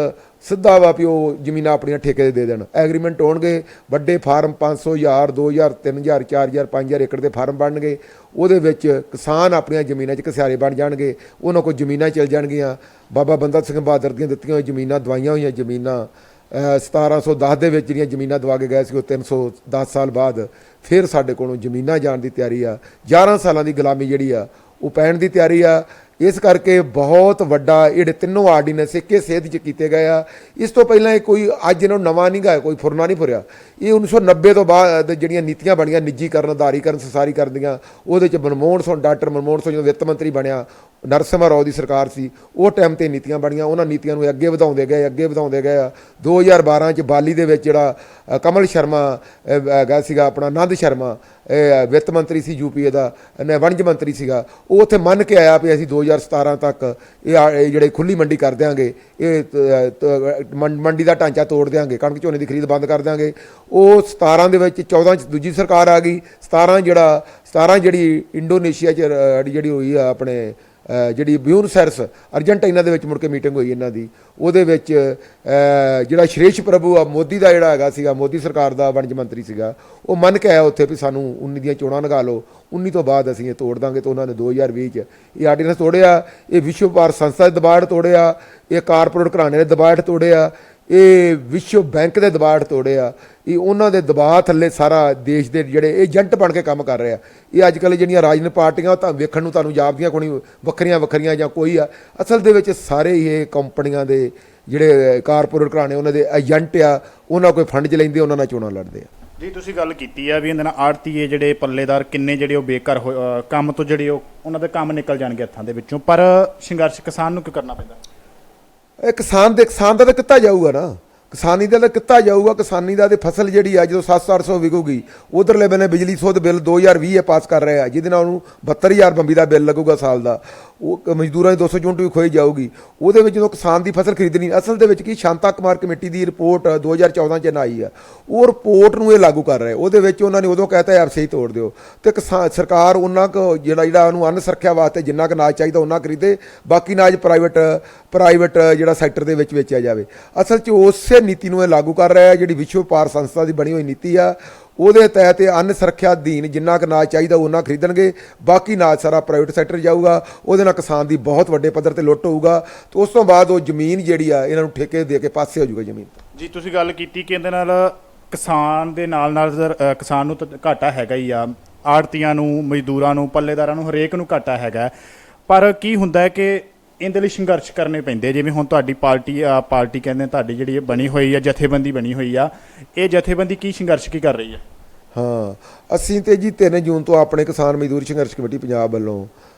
ਸਿੱਧਾ ਵਾ ਵੀ ਉਹ ਜ਼ਮੀਨਾਂ ਆਪਣੀਆਂ ਠੇਕੇ 'ਤੇ ਦੇ ਦੇਣ। ਐਗਰੀਮੈਂਟ ਹੋਣਗੇ, ਵੱਡੇ ਫਾਰਮ 500 ਹਜ਼ਾਰ 2,000 3,000 4,000 5,000 ਏਕੜ ਦੇ ਫਾਰਮ ਬਣਨਗੇ। ਉਹਦੇ ਵਿੱਚ ਕਿਸਾਨ ਆਪਣੀਆਂ ਜ਼ਮੀਨਾਂ 'ਚ ਘਸਿਆਰੇ ਬਣ ਜਾਣਗੇ, ਉਹਨਾਂ ਕੋਲ ਜ਼ਮੀਨਾਂ ਚੱਲ ਜਾਣਗੀਆਂ। ਬਾਬਾ ਬੰਦਾ ਸਿੰਘ ਬਹਾਦਰ ਦੀਆਂ ਦਿੱਤੀਆਂ ਹੋਈਆਂ ਜ਼ਮੀਨਾਂ, ਦਵਾਈਆਂ ਹੋਈਆਂ ਜ਼ਮੀਨਾਂ 1710 ਦੇ ਵਿੱਚ ਜਿਹੜੀਆਂ ਜ਼ਮੀਨਾਂ ਦਵਾ ਕੇ ਗਏ ਸੀ, ਉਹ 310 ਸਾਲ ਬਾਅਦ ਫਿਰ ਸਾਡੇ ਕੋਲੋਂ ਜ਼ਮੀਨਾਂ ਜਾਣ ਦੀ ਤਿਆਰੀ ਆ। 11 ਸਾਲਾਂ ਦੀ ਗੁਲਾਮੀ ਜਿਹੜੀ ਆ ਉਹ ਪੈਣ ਦੀ ਤਿਆਰੀ ਆ। ਇਸ ਕਰਕੇ ਬਹੁਤ ਵੱਡਾ ਜਿਹੜੇ ਤਿੰਨੋਂ ਆਰਡੀਨੈਂਸ ਇੱਕੇ ਸੇਧ 'ਚ ਕੀਤੇ ਗਏ ਆ। ਇਸ ਤੋਂ ਪਹਿਲਾਂ ਇਹ ਕੋਈ ਅੱਜ ਇਹਨਾਂ ਨੂੰ ਨਵਾਂ ਨਹੀਂ ਗਾ, ਕੋਈ ਫੁਰਨਾ ਨਹੀਂ ਫੁਰਿਆ। ਇਹ 1990 ਤੋਂ ਬਾਅਦ ਜਿਹੜੀਆਂ ਨੀਤੀਆਂ ਬਣੀਆਂ ਨਿੱਜੀਕਰਨ, ਉਦਾਰੀਕਰਨ, ਸਸਾਰੀਕਰਨ ਦੀਆਂ, ਉਹਦੇ 'ਚ ਡਾਕਟਰ ਮਨਮੋਹਨ ਸਿੰਘ ਜਦੋਂ ਵਿੱਤ ਮੰਤਰੀ ਬਣਿਆ, ਨਰਸਿਮਹਾ ਰਾਓ ਦੀ ਸਰਕਾਰ ਸੀ, ਉਹ ਟਾਈਮ ਤੇ ਨੀਤੀਆਂ ਬਣੀਆਂ, ਉਹਨਾਂ ਨੀਤੀਆਂ ਨੂੰ ਅੱਗੇ ਵਧਾਉਂਦੇ ਗਏ ਆ। 2012 ਚ ਬਾਲੀ ਦੇ ਵਿੱਚ ਜਿਹੜਾ ਕਮਲ ਸ਼ਰਮਾ ਹੈਗਾ ਸੀਗਾ, ਆਪਣਾ ਆਨੰਦ ਸ਼ਰਮਾ ਵਿੱਤ ਮੰਤਰੀ ਸੀ ਯੂਪੀਏ ਦਾ, ਵਣਜ ਮੰਤਰੀ ਸੀਗਾ, ਉਹ ਉੱਥੇ ਮੰਨ ਕੇ ਆਇਆ ਵੀ ਅਸੀਂ 2017 ਤੱਕ ਇਹ ਜਿਹੜੇ ਖੁੱਲੀ ਮੰਡੀ ਕਰ ਦਿਆਂਗੇ, ਇਹ ਮੰਡੀ ਦਾ ਢਾਂਚਾ ਤੋੜ ਦਿਆਂਗੇ, ਕਣਕ ਝੋਨੇ ਦੀ ਖਰੀਦ ਬੰਦ ਕਰ ਦਿਆਂਗੇ। ਉਹ 17 ਦੇ ਵਿੱਚ 14 ਚ ਦੂਜੀ ਸਰਕਾਰ ਆ ਗਈ। 17 ਜਿਹੜੀ ਇੰਡੋਨੇਸ਼ੀਆ 'ਚ ਜਿਹੜੀ ਹੋਈ ਆ ਆਪਣੇ ਜਿਹੜੀ ਬਿਊਨਸ ਆਇਰਸ ਅਰਜਨਟਾਈਨਾ ਦੇ ਵਿੱਚ ਮੁੜ ਕੇ ਮੀਟਿੰਗ ਹੋਈ ਇਹਨਾਂ ਦੀ, ਉਹਦੇ ਵਿੱਚ ਜਿਹੜਾ ਸ਼੍ਰੇਸ਼ ਪ੍ਰਭੂ ਆ ਮੋਦੀ ਦਾ ਜਿਹੜਾ ਹੈਗਾ ਸੀਗਾ, ਮੋਦੀ ਸਰਕਾਰ ਦਾ ਵਣਜ ਮੰਤਰੀ ਸੀਗਾ, ਉਹ ਮੰਨ ਕੇ ਆਇਆ ਉੱਥੇ ਵੀ ਸਾਨੂੰ 19 ਦੀਆਂ ਚੋਣਾਂ ਲਗਾ ਲਓ, 19 ਤੋਂ ਬਾਅਦ ਅਸੀਂ ਇਹ ਤੋੜ ਦਾਂਗੇ। ਤਾਂ ਉਹਨਾਂ ਨੇ 2020 ਚ ਇਹ ਆਰਡੀਨੈਂਸ ਤੋੜਿਆ। ਇਹ ਵਿਸ਼ਵ ਵਪਾਰ ਸੰਸਥਾ ਦੇ ਦਬਾਅ ਤੋੜਿਆ, ਇਹ ਕਾਰਪੋਰੇਟ ਘਰਾਣੇ ਦੇ ਦਬਾਅ ਤੋੜਿਆ, ਇਹ ਵਿਸ਼ਵ ਬੈਂਕ ਦੇ ਦਬਾਅ ਤੋੜਿਆ। ਇਹ ਉਹਨਾਂ ਦੇ ਦਬਾਅ ਥੱਲੇ ਸਾਰਾ ਦੇਸ਼ ਦੇ ਜਿਹੜੇ ਏਜੰਟ ਬਣ ਕੇ ਕੰਮ ਕਰ ਰਹੇ ਆ। ਇਹ ਅੱਜ ਕੱਲ੍ਹ ਜਿਹੜੀਆਂ ਰਾਜਨੀਤਿਕ ਪਾਰਟੀਆਂ ਤਾਂ ਵੇਖਣ ਨੂੰ ਤੁਹਾਨੂੰ ਜਾਪਦੀਆਂ ਕੋਈ ਵੱਖਰੀਆਂ ਜਾਂ ਕੋਈ ਆ, ਅਸਲ ਦੇ ਵਿੱਚ ਸਾਰੇ ਹੀ ਇਹ ਕੰਪਨੀਆਂ ਦੇ ਜਿਹੜੇ ਕਾਰਪੋਰੇਟ ਘਰਾਣੇ ਉਹਨਾਂ ਦੇ ਏਜੰਟ ਆ, ਉਹਨਾਂ ਕੋਈ ਫੰਡ 'ਚ ਲੈਂਦੇ, ਉਹਨਾਂ ਨਾਲ ਚੋਣਾਂ ਲੜਦੇ ਆ। ਜੀ ਤੁਸੀਂ ਗੱਲ ਕੀਤੀ ਆ ਵੀ ਇਹਦੇ ਨਾਲ ਆੜਤੀਏ ਜਿਹੜੇ ਪੱਲੇਦਾਰ ਕਿੰਨੇ ਜਿਹੜੇ ਉਹ ਬੇਕਾਰ ਕੰਮ ਤੋਂ ਜਿਹੜੇ ਉਹਨਾਂ ਦੇ ਕੰਮ ਨਿਕਲ ਜਾਣਗੇ ਹੱਥਾਂ ਦੇ ਵਿੱਚੋਂ, ਪਰ ਸੰਘਰਸ਼ ਕਿਸਾਨ ਨੂੰ ਕਿਉਂ ਕਰਨਾ ਪੈਂਦਾ? ਇਹ ਕਿਸਾਨ ਦਾ ਤਾਂ ਕੀਤਾ ਜਾਊਗਾ ਨਾ, ਕਿਸਾਨੀ ਦਾ ਤਾਂ ਕੀਤਾ ਜਾਊਗਾ। ਕਿਸਾਨੀ ਦਾ ਤੇ ਫਸਲ ਜਿਹੜੀ ਆ ਜਦੋਂ 700-800 ਵਿਕੂਗੀ, ਉਧਰਲੇ ਬੰਨੇ ਬਿਜਲੀ ਸੁੱਧ ਬਿੱਲ 2020 ਪਾਸ ਕਰ ਰਿਹਾ, ਜਿਹਦੇ ਨਾਲ ਉਹਨੂੰ 72,000 ਬੰਬੀ ਦਾ ਬਿੱਲ ਲੱਗੂਗਾ ਸਾਲ ਦਾ। ਉਹ ਮਜ਼ਦੂਰਾਂ ਦੀ 200 ਯੂਨਿਟ ਵੀ ਖੋਈ ਜਾਊਗੀ। ਉਹਦੇ ਵਿੱਚ ਜਦੋਂ ਕਿਸਾਨ ਦੀ ਫਸਲ ਖਰੀਦਣੀ, ਅਸਲ ਦੇ ਵਿੱਚ ਕੀ ਸ਼ਾਂਤਾ ਕੁਮਾਰ ਕਮੇਟੀ ਦੀ ਰਿਪੋਰਟ 2014 ਚ ਨਾ ਆਈ ਆ, ਉਹ ਰਿਪੋਰਟ ਨੂੰ ਇਹ ਲਾਗੂ ਕਰ ਰਹੇ। ਉਹਦੇ ਵਿੱਚ ਉਹਨਾਂ ਨੇ ਉਦੋਂ ਕਹਿਤਾ ਯਾਰ ਸਹੀ ਤੋੜ ਦਿਓ, ਤੇ ਕਿਸਾਨ ਸਰਕਾਰ ਉਹਨਾਂ ਕੁ ਜਿਹੜਾ ਉਹਨੂੰ ਅੰਨ ਸੁਰੱਖਿਆ ਵਾਸਤੇ ਜਿੰਨਾ ਕੁ ਅਨਾਜ ਚਾਹੀਦਾ ਉਹਨਾਂ ਖਰੀਦੇ, ਬਾਕੀ ਅਨਾਜ ਪ੍ਰਾਈਵੇਟ ਜਿਹੜਾ ਸੈਕਟਰ ਦੇ ਵਿੱਚ ਵੇਚਿਆ ਜਾਵੇ। ਅਸਲ 'ਚ ਉਸੇ ਨੀਤੀ ਨੂੰ ਇਹ ਲਾਗੂ ਕਰ ਰਿਹਾ, ਜਿਹੜੀ ਵਿਸ਼ਵ ਵਪਾਰ ਸੰਸਥਾ ਦੀ ਬਣੀ ਹੋਈ ਨੀਤੀ ਆ। ਉਹਦੇ ਤਹਿਤ ਅੰਨ ਸੁਰੱਖਿਆ ਅਧੀਨ ਜਿੰਨਾ ਕੁ ਅਨਾਜ ਚਾਹੀਦਾ ਉਹਨਾਂ ਖਰੀਦਣਗੇ, ਬਾਕੀ ਅਨਾਜ ਸਾਰਾ ਪ੍ਰਾਈਵੇਟ ਸੈਕਟਰ ਜਾਊਗਾ। ਉਹਦੇ ਨਾਲ ਕਿਸਾਨ ਦੀ ਬਹੁਤ ਵੱਡੇ ਪੱਧਰ ਤੇ ਲੁੱਟ ਹੋਊਗਾ, ਤੇ ਉਸ ਤੋਂ ਬਾਅਦ ਉਹ ਜ਼ਮੀਨ ਜਿਹੜੀ ਆ ਇਹਨਾਂ ਨੂੰ ਠੇਕੇ ਦੇ ਕੇ ਪਾਸੇ ਹੋ ਜਾਊਗਾ ਜ਼ਮੀਨ। ਜੀ ਤੁਸੀਂ ਗੱਲ ਕੀਤੀ ਕਿ ਇਹਦੇ ਨਾਲ ਕਿਸਾਨ ਦੇ ਨਾਲ ਕਿਸਾਨ ਨੂੰ ਤਾਂ ਘਾਟਾ ਹੈਗਾ ਹੀ ਆ, ਆੜਤੀਆਂ ਨੂੰ, ਮਜ਼ਦੂਰਾਂ ਨੂੰ, ਪੱਲੇਦਾਰਾਂ ਨੂੰ, ਹਰੇਕ ਨੂੰ ਘਾਟਾ ਹੈਗਾ। ਪਰ ਕੀ ਹੁੰਦਾ ਹੈ ਕਿ ਇਹਦੇ ਲਈ ਸੰਘਰਸ਼ ਕਰਨੇ ਪੈਂਦੇ। ਜਿਵੇਂ ਹੁਣ ਤੁਹਾਡੀ ਪਾਰਟੀ ਕਹਿੰਦੇ ਤੁਹਾਡੀ ਜਿਹੜੀ ਇਹ ਬਣੀ ਹੋਈ ਆ, ਜਥੇਬੰਦੀ ਬਣੀ ਹੋਈ ਆ, ਇਹ ਜਥੇਬੰਦੀ ਕੀ ਸੰਘਰਸ਼ ਕੀ ਕਰ ਰਹੀ ਹੈ? ਹਾਂ, ਅਸੀਂ ਤੇ ਜੀ 3 ਜੂਨ ਤੋਂ ਆਪਣੇ ਕਿਸਾਨ ਮਜ਼ਦੂਰ ਸੰਘਰਸ਼ ਕਮੇਟੀ ਪੰਜਾਬ ਵੱਲੋਂ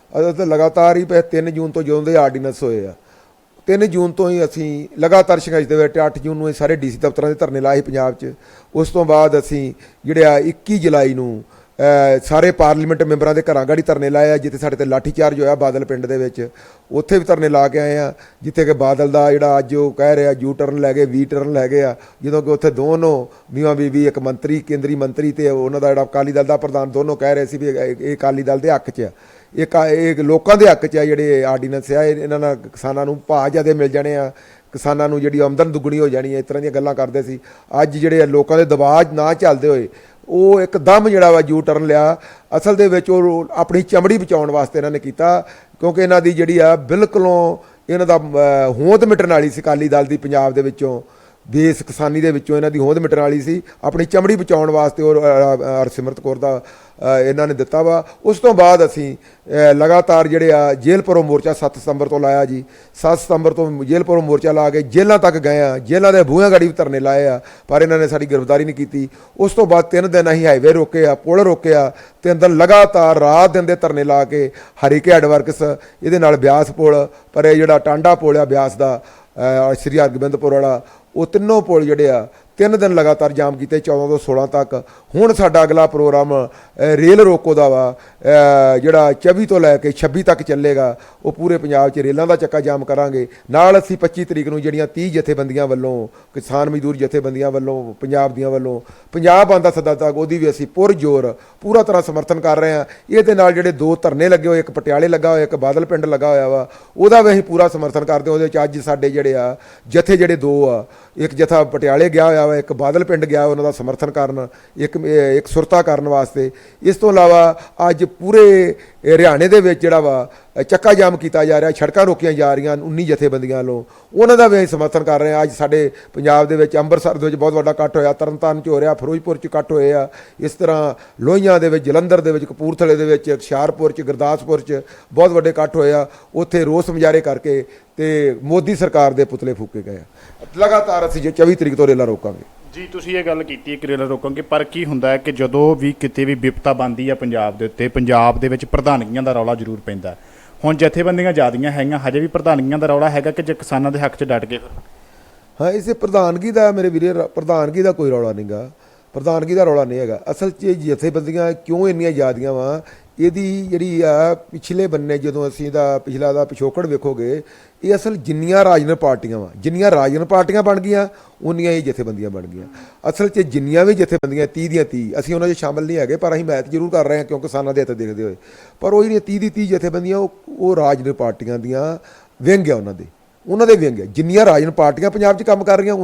ਤਾਂ ਲਗਾਤਾਰ ਹੀ 3 ਜੂਨ ਤੋਂ ਜਦੋਂ ਦੇ ਆਰਡੀਨੈਂਸ ਹੋਏ ਆ, 3 ਜੂਨ ਤੋਂ ਹੀ ਅਸੀਂ ਲਗਾਤਾਰ ਸੰਘਰਸ਼ ਦੇ ਵਿੱਚ 8 ਜੂਨ ਨੂੰ ਇਹ ਸਾਰੇ ਡੀਸੀ ਦਫ਼ਤਰਾਂ ਦੇ ਧਰਨੇ ਲਾਏ ਪੰਜਾਬ 'ਚ। ਉਸ ਤੋਂ ਬਾਅਦ ਅਸੀਂ ਜਿਹੜੇ ਆ 21 ਜੁਲਾਈ ਨੂੰ ਸਾਰੇ ਪਾਰਲੀਮੈਂਟ ਮੈਂਬਰਾਂ ਦੇ ਘਰਾਂ ਗਾੜੀ ਧਰਨੇ ਲਾਏ ਆ, ਜਿੱਥੇ ਸਾਡੇ ਤੇ ਲਾਠੀਚਾਰਜ ਹੋਇਆ ਬਾਦਲ ਪਿੰਡ ਦੇ ਵਿੱਚ, ਉੱਥੇ ਵੀ ਧਰਨੇ ਲਾ ਕੇ ਆਏ ਆ। ਜਿੱਥੇ ਕਿ ਬਾਦਲ ਦਾ ਜਿਹੜਾ ਅੱਜ ਉਹ ਕਹਿ ਰਿਹਾ ਯੂ ਟਰਨ ਲੈ ਗਏ, ਵੀ ਟਰਨ ਲੈ ਗਏ ਆ, ਜਦੋਂ ਕਿ ਉੱਥੇ ਦੋਨੋਂ ਮੀਆਂ ਬੀਬੀ, ਇੱਕ ਮੰਤਰੀ, ਕੇਂਦਰੀ ਮੰਤਰੀ ਤੇ ਉਹਨਾਂ ਦਾ ਜਿਹੜਾ ਅਕਾਲੀ ਦਲ ਦਾ ਪ੍ਰਧਾਨ, ਦੋਨੋਂ ਕਹਿ ਰਹੇ ਸੀ ਵੀ ਇਹ ਅਕਾਲੀ ਦਲ ਦੇ ਹੱਕ 'ਚ ਆ, ਇਹ ਲੋਕਾਂ ਦੇ ਹੱਕ 'ਚ ਆ। ਜਿਹੜੇ ਆਰਡੀਨੈਂਸ ਆ ਇਹਨਾਂ ਨਾਲ ਕਿਸਾਨਾਂ ਨੂੰ ਭਾਅ ਜ਼ਿਆਦਾ ਮਿਲ ਜਾਣੇ ਆ, ਕਿਸਾਨਾਂ ਨੂੰ ਜਿਹੜੀ ਆਮਦਨ ਦੁੱਗਣੀ ਹੋ ਜਾਣੀ ਹੈ, ਇਸ ਤਰ੍ਹਾਂ ਦੀਆਂ ਗੱਲਾਂ ਕਰਦੇ ਸੀ। ਅੱਜ ਜਿਹੜੇ ਲੋਕਾਂ ਦੇ ਦਬਾਅ ਨਾ ਚੱਲਦੇ ਹੋਏ ਉਹ ਇੱਕਦਮ ਜਿਹੜਾ ਵਾ ਯੂ ਟਰਨ ਲਿਆ। ਅਸਲ ਦੇ ਵਿੱਚ ਉਹ ਆਪਣੀ ਚਮੜੀ ਬਚਾਉਣ ਵਾਸਤੇ ਇਹਨਾਂ ਨੇ ਕੀਤਾ, ਕਿਉਂਕਿ ਇਹਨਾਂ ਦੀ ਜਿਹੜੀ ਆ ਬਿਲਕੁਲੋਂ ਇਹਨਾਂ ਦਾ ਹੋਂਦ ਮਿਟਣ ਵਾਲੀ ਸੀ ਅਕਾਲੀ ਦਲ ਦੀ, ਪੰਜਾਬ ਦੇ ਵਿੱਚੋਂ ਬੇਸ ਕਿਸਾਨੀ ਦੇ ਵਿੱਚੋਂ ਇਹਨਾਂ ਦੀ ਹੋਂਦ ਮਿਟਣ ਵਾਲੀ ਸੀ। ਆਪਣੀ ਚਮੜੀ ਬਚਾਉਣ ਵਾਸਤੇ ਉਹ ਹਰਸਿਮਰਤ ਕੌਰ ਦਾ ਇਹਨਾਂ ਨੇ ਦਿੱਤਾ ਵਾ। ਉਸ ਤੋਂ ਬਾਅਦ ਅਸੀਂ ਲਗਾਤਾਰ ਜਿਹੜੇ ਆ ਜੇਲ੍ਹ ਭਰੋ ਮੋਰਚਾ 7 ਸਤੰਬਰ ਤੋਂ ਲਾਇਆ ਜੀ। 7 ਸਤੰਬਰ ਤੋਂ ਜੇਲ੍ਹ ਭਰੋ ਮੋਰਚਾ ਲਾ ਕੇ ਜੇਲ੍ਹਾਂ ਤੱਕ ਗਏ ਆ, ਜੇਲ੍ਹਾਂ ਦੇ ਬੂਹਿਆਂ ਗਾੜੀ ਵੀ ਧਰਨੇ ਲਾਏ ਆ, ਪਰ ਇਹਨਾਂ ਨੇ ਸਾਡੀ ਗ੍ਰਿਫਤਾਰੀ ਨਹੀਂ ਕੀਤੀ। ਉਸ ਤੋਂ ਬਾਅਦ 3 ਦਿਨ ਅਸੀਂ ਹਾਈਵੇ ਰੋਕੇ ਆ, ਪੁਲ ਰੋਕੇ ਆ, 3 ਦਿਨ ਲਗਾਤਾਰ ਰਾਤ ਦਿਨ ਦੇ ਧਰਨੇ ਲਾ ਕੇ ਹਰੀਕੇ ਹੈਡਵਰਕਸ, ਇਹਦੇ ਨਾਲ ਬਿਆਸ ਪੁਲ, ਪਰ ਇਹ ਜਿਹੜਾ ਟਾਂਡਾ ਪੁਲ ਆ ਬਿਆਸ ਦਾ, ਸ਼੍ਰੀ ਹਰਗੋਬਿੰਦਪੁਰ ਵਾਲਾ, ਉਹ ਤਿੰਨੋਂ ਪੁਲ ਜਿਹੜੇ ਆ 3 ਦਿਨ ਲਗਾਤਾਰ ਜਾਮ ਕੀਤੇ 14 ਤੋਂ 16 ਤੱਕ। ਹੁਣ ਸਾਡਾ ਅਗਲਾ ਪ੍ਰੋਗਰਾਮ ਰੇਲ ਰੋਕੋ ਦਾ ਵਾ, ਜਿਹੜਾ 24 ਤੋਂ ਲੈ ਕੇ 26 ਤੱਕ ਚੱਲੇਗਾ। ਉਹ ਪੂਰੇ ਪੰਜਾਬ 'ਚ ਰੇਲਾਂ ਦਾ ਚੱਕਾ ਜਾਮ ਕਰਾਂਗੇ। ਨਾਲ ਅਸੀਂ 25 ਤਰੀਕ ਨੂੰ ਜਿਹੜੀਆਂ 30 ਜਥੇਬੰਦੀਆਂ ਵੱਲੋਂ, ਕਿਸਾਨ ਮਜ਼ਦੂਰ ਜਥੇਬੰਦੀਆਂ ਵੱਲੋਂ, ਪੰਜਾਬ ਦੀਆਂ ਵੱਲੋਂ ਪੰਜਾਬ ਬੰਦ ਦਾ ਸੱਦਾ ਤੱਕ, ਉਹਦੀ ਵੀ ਅਸੀਂ ਪੁਰਜ਼ੋਰ ਪੂਰਾ ਤਰ੍ਹਾਂ ਸਮਰਥਨ ਕਰ ਰਹੇ ਹਾਂ। ਇਹਦੇ ਨਾਲ ਜਿਹੜੇ 2 ਧਰਨੇ ਲੱਗੇ ਹੋਏ, ਇੱਕ ਪਟਿਆਲੇ ਲੱਗਾ ਹੋਇਆ, ਇੱਕ ਬਾਦਲ ਪਿੰਡ ਲੱਗਾ ਹੋਇਆ ਵਾ, ਉਹਦਾ ਵੀ ਅਸੀਂ ਪੂਰਾ ਸਮਰਥਨ ਕਰਦੇ ਹਾਂ। ਉਹਦੇ 'ਚ ਅੱਜ ਸਾਡੇ ਜਿਹੜੇ ਆ ਜਥੇ ਜਿਹੜੇ 2 ਆ, ਇੱਕ ਜਥਾ ਪਟਿਆਲੇ ਗਿਆ ਹੋਇਆ ਵਾ, ਇੱਕ ਬਾਦਲ ਪਿੰਡ ਗਿਆ, ਉਹਨਾਂ ਦਾ ਸਮਰਥਨ ਕਰਨ, ਇੱਕ ਸੁਰਤਾ ਕਰਨ ਵਾਸਤੇ। ਇਸ ਤੋਂ ਇਲਾਵਾ ਅੱਜ ਪੂਰੇ ਹਰਿਆਣੇ ਦੇ ਵਿੱਚ ਜਿਹੜਾ ਵਾ ਚੱਕਾ ਜਾਮ ਕੀਤਾ ਜਾ ਰਿਹਾ, ਸੜਕਾਂ ਰੋਕੀਆਂ ਜਾ ਰਹੀਆਂ 19 ਜਥੇਬੰਦੀਆਂ ਵੱਲੋਂ, ਉਹਨਾਂ ਦਾ ਵੀ ਅਸੀਂ ਸਮਰਥਨ ਕਰ ਰਹੇ ਹਾਂ। ਅੱਜ ਸਾਡੇ ਪੰਜਾਬ ਦੇ ਵਿੱਚ ਅੰਮ੍ਰਿਤਸਰ ਦੇ ਵਿੱਚ ਬਹੁਤ ਵੱਡਾ ਇਕੱਠ ਹੋਇਆ, ਤਰਨਤਾਰਨ 'ਚ ਹੋ ਰਿਹਾ, ਫਿਰੋਜ਼ਪੁਰ 'ਚ ਇਕੱਠ ਹੋਏ ਆ, ਇਸ ਤਰ੍ਹਾਂ ਲੋਹੀਆਂ ਦੇ ਵਿੱਚ, ਜਲੰਧਰ ਦੇ ਵਿੱਚ, ਕਪੂਰਥਲੇ ਦੇ ਵਿੱਚ, ਹੁਸ਼ਿਆਰਪੁਰ 'ਚ, ਗੁਰਦਾਸਪੁਰ 'ਚ ਬਹੁਤ ਵੱਡੇ ਇਕੱਠ ਹੋਏ ਆ। ਉੱਥੇ ਰੋਸ ਮੁਜ਼ਾਹਰੇ ਕਰਕੇ ਤੇ ਮੋਦੀ ਸਰਕਾਰ ਦੇ ਪੁਤਲੇ ਫੂਕੇ ਗਏ ਆ। ਲਗਾਤਾਰ ਅਸੀਂ 24 ਤਰੀਕ ਤੋਂ ਰੇਲਾਂ ਰੋਕਾਂਗੇ। ਜੀ ਤੁਸੀਂ ਇਹ ਗੱਲ ਕੀਤੀ ਕਿ ਰੇਲਾਂ ਰੋਕਾਂਗੇ, ਪਰ ਕੀ ਹੁੰਦਾ ਹੈ ਕਿ ਜਦੋਂ ਵੀ ਕਿਤੇ ਵੀ ਵਿਪਤਾ ਬਣਦੀ ਹੈ ਪੰਜਾਬ ਦੇ ਉੱਤੇ, ਪੰਜਾਬ ਦੇ ਵਿੱਚ ਪ੍ਰਧਾਨਗੀਆਂ ਦਾ ਰੌਲਾ ਜ਼ਰੂਰ ਪੈਂਦਾ। ਹੁਣ ਜਥੇਬੰਦੀਆਂ ਜ਼ਿਆਦੀਆਂ ਹੈਗੀਆਂ, ਹਜੇ ਵੀ ਪ੍ਰਧਾਨਗੀਆਂ ਦਾ ਰੌਲਾ ਹੈਗਾ ਕਿ ਜੇ ਕਿਸਾਨਾਂ ਦੇ ਹੱਕ 'ਚ ਡਟ ਗਏ ਫਿਰ? ਹਾਂ, ਇਸੇ ਪ੍ਰਧਾਨਗੀ ਦਾ ਮੇਰੇ ਵੀਰੇ ਪ੍ਰਧਾਨਗੀ ਦਾ ਕੋਈ ਰੌਲਾ ਨਹੀਂਗਾ, ਪ੍ਰਧਾਨਗੀ ਦਾ ਰੌਲਾ ਨਹੀਂ ਹੈਗਾ। ਅਸਲ 'ਚ ਇਹ ਜਥੇਬੰਦੀਆਂ ਕਿਉਂ ਇੰਨੀਆਂ ਜ਼ਿਆਦੀਆਂ ਵਾ, ਇਹਦੀ ਜਿਹੜੀ ਆ ਪਿਛਲੇ ਬੰਨੇ ਜਦੋਂ ਅਸੀਂ ਇਹਦਾ ਪਿਛਲਾ ਦਾ ਪਿਛੋਕੜ ਵੇਖੋਗੇ, ਇਹ ਅਸਲ ਜਿੰਨੀਆਂ ਰਾਜਨੀਤਿਕ ਪਾਰਟੀਆਂ ਵਾ, ਜਿੰਨੀਆਂ ਰਾਜਨੀਤਿਕ ਪਾਰਟੀਆਂ ਬਣ ਗਈਆਂ ਉਨੀਆਂ ਹੀ ਜਥੇਬੰਦੀਆਂ ਬਣ ਗਈਆਂ। ਅਸਲ 'ਚ ਜਿੰਨੀਆਂ ਵੀ ਜਥੇਬੰਦੀਆਂ 30 ਦੀਆਂ 30 ਅਸੀਂ ਉਹਨਾਂ 'ਚ ਸ਼ਾਮਲ ਨਹੀਂ ਹੈਗੇ, ਪਰ ਅਸੀਂ ਮੈਚ ਜ਼ਰੂਰ ਕਰ ਰਹੇ ਹਾਂ ਕਿਉਂਕਿ ਕਿਸਾਨਾਂ ਦੇ ਹਿੱਤ ਦੇਖਦੇ ਹੋਏ। ਪਰ ਉਹ ਜਿਹੜੀਆਂ 30 ਦੀ 30 ਜਥੇਬੰਦੀਆਂ ਉਹ ਰਾਜਨੀਤਿਕ ਪਾਰਟੀਆਂ ਦੀਆਂ ਵਿੰਗ ਆ, ਉਹਨਾਂ ਦੇ ਵਿੰਗ ਆ। ਜਿੰਨੀਆਂ ਰਾਜਨੀਤਿਕ ਪਾਰਟੀਆਂ ਪੰਜਾਬ 'ਚ ਕੰਮ ਕਰ ਰਹੀਆਂ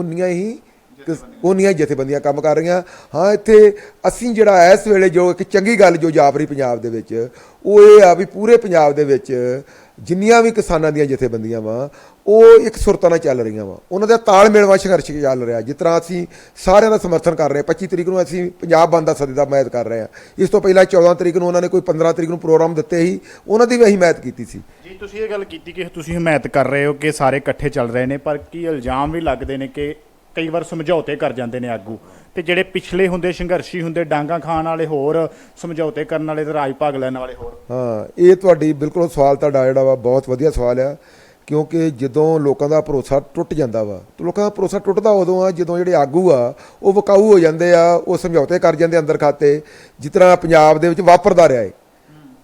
ਉਨੀਆਂ ਜਥੇਬੰਦੀਆਂ ਕੰਮ ਕਰ ਰਹੀਆਂ। ਹਾਂ, ਇੱਥੇ ਅਸੀਂ ਜਿਹੜਾ ਇਸ ਵੇਲੇ ਜੋ ਇੱਕ ਚੰਗੀ ਗੱਲ ਜੋ ਜਾਪ ਰਹੀ ਪੰਜਾਬ ਦੇ ਵਿੱਚ, ਉਹ ਇਹ ਆ ਵੀ ਪੂਰੇ ਪੰਜਾਬ ਦੇ ਵਿੱਚ ਜਿੰਨੀਆਂ ਵੀ ਕਿਸਾਨਾਂ ਦੀਆਂ ਜਥੇਬੰਦੀਆਂ ਵਾ ਉਹ ਇੱਕ ਸੁਰਤਾ ਨਾਲ ਚੱਲ ਰਹੀਆਂ ਵਾ, ਉਹਨਾਂ ਦਾ ਤਾਲਮੇਲ ਨਾਲ ਸੰਘਰਸ਼ ਚੱਲ ਰਿਹਾ। ਜਿਸ ਤਰ੍ਹਾਂ ਅਸੀਂ ਸਾਰਿਆਂ ਦਾ ਸਮਰਥਨ ਕਰ ਰਹੇ ਹਾਂ, 25 ਤਰੀਕ ਨੂੰ ਅਸੀਂ ਪੰਜਾਬ ਬੰਦ ਦਾ ਸੱਦੇ ਦਾ ਹਮਾਇਤ ਕਰ ਰਹੇ ਹਾਂ। ਇਸ ਤੋਂ ਪਹਿਲਾਂ 14 ਤਰੀਕ ਨੂੰ ਉਹਨਾਂ ਨੇ ਕੋਈ 15 ਤਰੀਕ ਨੂੰ ਪ੍ਰੋਗਰਾਮ ਦਿੱਤੇ ਸੀ, ਉਹਨਾਂ ਦੀ ਵੀ ਅਸੀਂ ਹਮਾਇਤ ਕੀਤੀ ਸੀ। ਜੀ, ਤੁਸੀਂ ਇਹ ਗੱਲ ਕੀਤੀ ਕਿ ਤੁਸੀਂ ਹਮਾਇਤ ਕਰ ਰਹੇ ਹੋ ਕਿ ਸਾਰੇ ਇਕੱਠੇ ਚੱਲ ਰਹੇ ਨੇ, ਪਰ ਕੀ ਇਲਜ਼ਾਮ ਵੀ ਲੱਗਦੇ ਨੇ ਕਿ ਕਈ ਵਾਰ ਸਮਝੌਤੇ ਕਰ ਜਾਂਦੇ ਨੇ ਆਗੂ, ਤੇ ਜਿਹੜੇ ਪਿਛਲੇ ਹੁੰਦੇ ਸੰਘਰਸ਼ੀ ਹੁੰਦੇ, ਡਾਂਗਾ ਖਾਣ ਵਾਲੇ ਹੋਰ, ਸਮਝੌਤੇ ਕਰਨ ਵਾਲੇ ਤੇ ਰਾਜ ਭਾਗ ਲੈਣ ਵਾਲੇ ਹੋਰ। ਹਾਂ, ਇਹ ਤੁਹਾਡੀ ਬਿਲਕੁਲ ਸਵਾਲ ਤੁਹਾਡਾ ਜਿਹੜਾ ਵਾ ਬਹੁਤ ਵਧੀਆ ਸਵਾਲ ਆ, ਕਿਉਂਕਿ ਜਦੋਂ ਲੋਕਾਂ ਦਾ ਭਰੋਸਾ ਟੁੱਟ ਜਾਂਦਾ ਵਾ, ਤਾਂ ਲੋਕਾਂ ਦਾ ਭਰੋਸਾ ਟੁੱਟਦਾ ਉਦੋਂ ਆ ਜਦੋਂ ਜਿਹੜੇ ਆਗੂ ਆ ਉਹ ਵਿਕਾਊ ਹੋ ਜਾਂਦੇ ਆ, ਉਹ ਸਮਝੌਤੇ ਕਰ ਜਾਂਦੇ ਅੰਦਰ ਖਾਤੇ। ਜਿਸ ਤਰ੍ਹਾਂ ਪੰਜਾਬ ਦੇ ਵਿੱਚ ਵਾਪਰਦਾ ਰਿਹਾ ਹੈ,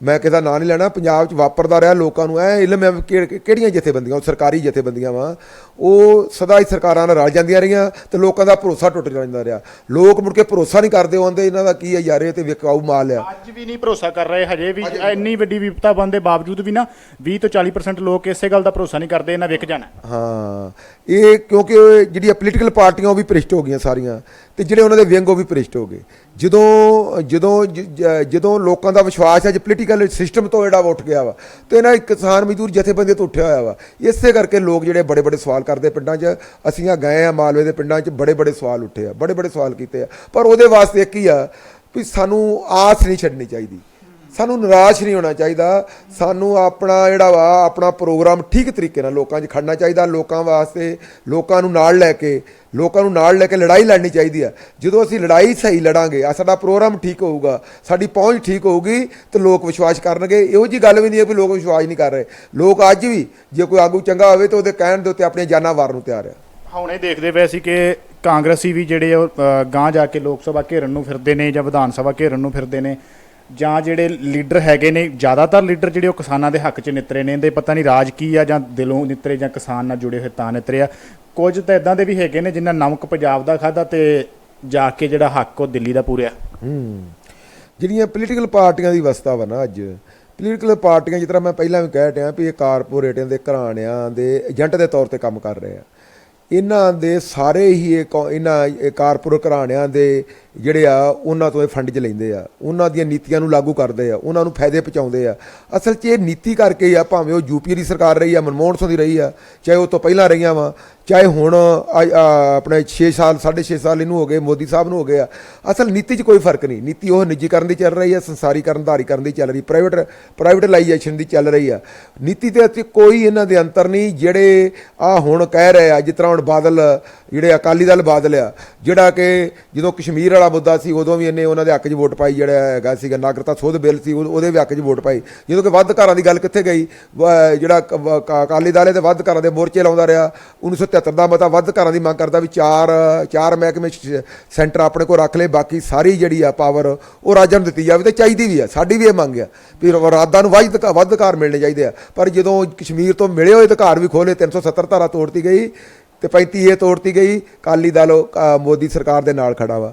ਮੈਂ ਕਿਸੇ ਦਾ ਨਾਂ ਨਹੀਂ ਲੈਣਾ, ਪੰਜਾਬ 'ਚ ਵਾਪਰਦਾ ਰਿਹਾ। ਲੋਕਾਂ ਨੂੰ ਇਹ ਇਲਮ ਹੈ ਕਿਹੜੀਆਂ ਜਥੇਬੰਦੀਆਂ, ਉਹ ਸਰਕਾਰੀ ਜਥੇਬੰਦੀਆਂ ਵਾ, ਉਹ ਸਦਾ ਹੀ ਸਰਕਾਰਾਂ ਨਾਲ ਰਲ ਜਾਂਦੀਆਂ ਰਹੀਆਂ ਤੇ ਲੋਕਾਂ ਦਾ ਭਰੋਸਾ ਟੁੱਟ ਜਾਂਦਾ ਰਿਹਾ। ਲੋਕ ਮੁੜ ਕੇ ਭਰੋਸਾ ਨਹੀਂ ਕਰਦੇ, ਆਉਂਦੇ ਇਹਨਾਂ ਦਾ ਕੀ ਹੈ ਯਾਰ, ਇਹ ਤੇ ਵਿਕਾਊ ਮਾਲ ਆ। ਅੱਜ ਵੀ ਨਹੀਂ ਭਰੋਸਾ ਕਰ ਰਹੇ, ਹਜੇ ਵੀ ਇੰਨੀ ਵੱਡੀ ਵਿਪਤਾ ਬਣਨ ਦੇ ਬਾਵਜੂਦ ਵੀ ਨਾ 20 ਤੋਂ 40% ਲੋਕ ਇਸੇ ਗੱਲ ਦਾ ਭਰੋਸਾ ਨਹੀਂ ਕਰਦੇ ਇਹਨਾਂ ਵਿਕ ਜਾਣਾ। ਹਾਂ, ਇਹ ਕਿਉਂਕਿ ਜਿਹੜੀਆਂ ਪੋਲੀਟੀਕਲ ਪਾਰਟੀਆਂ ਉਹ ਵੀ ਭ੍ਰਿਸ਼ਟ ਹੋ ਗਈਆਂ ਸਾਰੀਆਂ, ਤੇ ਜਿਹੜੇ ਉਹਨਾਂ ਦੇ ਵਿੰਗ ਉਹ ਵੀ ਭ੍ਰਿਸ਼ਟ ਹੋ ਗਏ। ਜਦੋਂ ਲੋਕਾਂ ਦਾ ਵਿਸ਼ਵਾਸ ਅੱਜ ਪੋਲੀਟੀਕਲ ਸਿਸਟਮ ਤੋਂ ਜਿਹੜਾ ਉੱਠ ਗਿਆ ਵਾ, ਤੇ ਇਹਨਾਂ ਕਿਸਾਨ ਮਜ਼ਦੂਰ ਜਥੇਬੰਦੀਆਂ ਤੋਂ ਉੱਠਿਆ ਹੋਇਆ ਵਾ। ਇਸੇ ਕਰਕੇ ਲੋਕ ਜਿਹੜੇ ਬੜੇ ਬੜੇ ਸਵਾਲ ਕਰਦੇ ਪਿੰਡਾਂ 'ਚ, ਅਸੀਂ ਆ ਗਏ ਆ ਮਾਲਵੇ ਦੇ ਪਿੰਡਾਂ 'ਚ, ਬੜੇ ਬੜੇ ਸਵਾਲ ਉੱਠੇ ਆ, ਬੜੇ ਬੜੇ ਸਵਾਲ ਕੀਤੇ ਆ। ਪਰ ਉਹਦੇ ਵਾਸਤੇ ਇੱਕ ਹੀ ਆ ਵੀ ਸਾਨੂੰ ਆਸ ਨਹੀਂ ਛੱਡਣੀ ਚਾਹੀਦੀ, ਸਾਨੂੰ ਨਿਰਾਸ਼ ਨਹੀਂ ਹੋਣਾ ਚਾਹੀਦਾ। ਸਾਨੂੰ ਆਪਣਾ ਜਿਹੜਾ ਵਾ ਆਪਣਾ ਪ੍ਰੋਗਰਾਮ ਠੀਕ ਤਰੀਕੇ ਨਾਲ ਲੋਕਾਂ 'ਚ ਖੜਨਾ ਚਾਹੀਦਾ। ਲੋਕਾਂ ਵਾਸਤੇ ਲੋਕਾਂ ਨੂੰ ਨਾਲ ਲੈ ਕੇ ਲੜਾਈ ਲੜਨੀ ਚਾਹੀਦੀ ਆ। ਜਦੋਂ ਅਸੀਂ ਲੜਾਈ ਸਹੀ ਲੜਾਂਗੇ, ਸਾਡਾ ਪ੍ਰੋਗਰਾਮ ਠੀਕ ਹੋਊਗਾ, ਸਾਡੀ ਪਹੁੰਚ ਠੀਕ ਹੋਊਗੀ, ਤੇ ਲੋਕ ਵਿਸ਼ਵਾਸ ਕਰਨਗੇ। ਇਹੋ ਜਿਹੀ ਗੱਲ ਵੀ ਨਹੀਂ ਹੈ ਵੀ ਲੋਕ ਵਿਸ਼ਵਾਸ ਨਹੀਂ ਕਰ ਰਹੇ। ਲੋਕ ਅੱਜ ਵੀ ਜੇ ਕੋਈ ਆਗੂ ਚੰਗਾ ਹੋਵੇ ਤਾਂ ਉਹਦੇ ਕਹਿਣ ਦੇ ਉੱਤੇ ਆਪਣੀਆਂ ਜਾਨਾਂ ਵਾਰਨ ਨੂੰ ਤਿਆਰ ਆ। ਹੁਣੇ ਦੇਖਦੇ ਪਏ ਸੀ ਕਿ ਕਾਂਗਰਸੀ ਵੀ ਜਿਹੜੇ ਉਹ ਗਾਂਹ ਜਾ ਕੇ ਲੋਕ ਸਭਾ ਘੇਰਨ ਨੂੰ ਫਿਰਦੇ ਨੇ ਜਾਂ ਵਿਧਾਨ ਸਭਾ ਘੇਰਨ ਨੂੰ ਫਿਰਦੇ ਨੇ, ਜਾਂ ਜਿਹੜੇ ਲੀਡਰ ਹੈਗੇ ਨੇ, ਜ਼ਿਆਦਾਤਰ ਲੀਡਰ ਜਿਹੜੇ ਉਹ ਕਿਸਾਨਾਂ ਦੇ ਹੱਕ 'ਚ ਨਿਤਰੇ ਨੇ। ਇਹਦੇ ਪਤਾ ਨਹੀਂ ਰਾਜ ਕੀ ਆ, ਜਾਂ ਦਿਲੋਂ ਨਿਤਰੇ ਜਾਂ ਕਿਸਾਨ ਨਾਲ ਜੁੜੇ ਹੋਏ ਤਾਂ ਨਿਤਰੇ ਆ। ਕੁਝ ਤਾਂ ਇਦਾਂ ਦੇ ਵੀ ਹੈਗੇ ਨੇ ਜਿਨ੍ਹਾਂ ਨਮਕ ਪੰਜਾਬ ਦਾ ਖਾਧਾ ਤੇ ਜਾ ਕੇ ਜਿਹੜਾ ਹੱਕ ਉਹ ਦਿੱਲੀ ਦਾ ਪੂਰਿਆ। ਜਿਹੜੀਆਂ ਪੋਲੀਟੀਕਲ ਪਾਰਟੀਆਂ ਦੀ ਅਵਸਥਾ ਵਾ ਨਾ, ਅੱਜ ਪੋਲੀਟੀਕਲ ਪਾਰਟੀਆਂ ਜਿਸ ਤਰ੍ਹਾਂ ਮੈਂ ਪਹਿਲਾਂ ਵੀ ਕਹਿ ਰਿਹਾ ਵੀ ਇਹ ਕਾਰਪੋਰੇਟਾਂ ਦੇ ਘਰਾਣਿਆਂ ਦੇ ਏਜੰਟ ਦੇ ਤੌਰ ਤੇ ਕੰਮ ਕਰ ਰਹੇ ਆ। ਇਹਨਾਂ ਦੇ ਸਾਰੇ ਹੀ ਇਹਨਾਂ ਕਾਰਪੋਰੇਟ ਘਰਾਣਿਆਂ ਦੇ ਜਿਹੜੇ ਆ ਉਹਨਾਂ ਤੋਂ ਇਹ ਫੰਡ 'ਚ ਲੈਂਦੇ ਆ, ਉਹਨਾਂ ਦੀਆਂ ਨੀਤੀਆਂ ਨੂੰ ਲਾਗੂ ਕਰਦੇ ਆ, ਉਹਨਾਂ ਨੂੰ ਫਾਇਦੇ ਪਹੁੰਚਾਉਂਦੇ ਆ। ਅਸਲ 'ਚ ਇਹ ਨੀਤੀ ਕਰਕੇ ਹੀ ਆ, ਭਾਵੇਂ ਉਹ ਯੂਪੀ ਦੀ ਸਰਕਾਰ ਰਹੀ ਆ, ਮਨਮੋਹਨ ਸਿੰਘ ਦੀ ਰਹੀ ਆ, ਚਾਹੇ ਉਹ ਤੋਂ ਪਹਿਲਾਂ ਰਹੀਆਂ ਵਾ, ਚਾਹੇ ਹੁਣ ਆਪਣੇ 6 ਸਾਲ 6.5 ਸਾਲ ਇਹਨੂੰ ਹੋ ਗਏ, ਮੋਦੀ ਸਾਹਿਬ ਨੂੰ ਹੋ ਗਏ ਆ। ਅਸਲ ਨੀਤੀ 'ਚ ਕੋਈ ਫਰਕ ਨਹੀਂ। ਨੀਤੀ ਉਹ ਨਿੱਜੀਕਰਨ ਦੀ ਚੱਲ ਰਹੀ ਆ, ਸੰਸਾਰੀਕਰਨ ਧਾਰੀਕਰਨ ਦੀ ਚੱਲ ਰਹੀ, ਪ੍ਰਾਈਵੇਟਲਾਈਜੇਸ਼ਨ ਦੀ ਚੱਲ ਰਹੀ ਆ। ਨੀਤੀ ਦੇ ਉੱਤੇ ਕੋਈ ਇਹਨਾਂ ਦੇ ਅੰਤਰ ਨਹੀਂ। ਜਿਹੜੇ ਹੁਣ ਕਹਿ ਰਹੇ ਆ, ਜਿਸ ਤਰ੍ਹਾਂ ਹੁਣ ਬਾਦਲ ਜਿਹੜੇ ਅਕਾਲੀ ਦਲ ਬਾਦਲ ਆ, ਜਿਹੜਾ ਕਿ ਜਦੋਂ ਕਸ਼ਮੀਰ ਵਾਲਾ ਮੁੱਦਾ ਸੀ ਉਦੋਂ ਵੀ ਇਹਨੇ ਉਹਨਾਂ ਦੇ ਹੱਕ 'ਚ ਵੋਟ ਪਾਈ, ਜਿਹੜਾ ਹੈਗਾ ਸੀਗਾ ਨਾਗਰਿਕਤਾ ਸੋਧ ਬਿੱਲ ਸੀ ਉਹਦੇ ਵੀ ਹੱਕ 'ਚ ਵੋਟ ਪਾਈ। ਜਦੋਂ ਕਿ ਵੱਧ ਘਰਾਂ ਦੀ ਗੱਲ ਕਿੱਥੇ ਗਈ, ਜਿਹੜਾ ਅਕਾਲੀ ਦਲ ਤੇ ਵੱਧ ਘਰਾਂ ਦੇ ਮੋਰਚੇ ਲਾਉਂਦਾ ਰਿਹਾ। 1973 ਦਾ ਮਤਾ ਵੱਧ ਘਰਾਂ ਦੀ ਮੰਗ ਕਰਦਾ ਵੀ ਚਾਰ ਮਹਿਕਮੇ ਸੈਂਟਰ ਆਪਣੇ ਕੋਲ ਰੱਖ ਲਏ, ਬਾਕੀ ਸਾਰੀ ਜਿਹੜੀ ਆ ਪਾਵਰ ਉਹ ਰਾਜਾਂ ਨੂੰ ਦਿੱਤੀ ਜਾਵੇ, ਤੇ ਚਾਹੀਦੀ ਵੀ ਆ। ਸਾਡੀ ਵੀ ਇਹ ਮੰਗ ਆ ਵੀ ਰਾਜਾਂ ਨੂੰ ਵੱਧ ਅਧਿਕਾਰ ਮਿਲਣੇ ਚਾਹੀਦੇ ਆ। ਪਰ ਜਦੋਂ ਕਸ਼ਮੀਰ ਤੋਂ ਮਿਲੇ ਹੋਏ ਅਧਿਕਾਰ ਵੀ ਖੋਲੇ, 370 ਧਾਰਾ ਤੋੜਤੀ ਗਈ ਤੇ 35 ਇਹ ਤੋੜਤੀ ਗਈ। ਅਕਾਲੀ ਦਲ ਮੋਦੀ ਸਰਕਾਰ ਦੇ ਨਾਲ ਖੜਾ ਵਾ।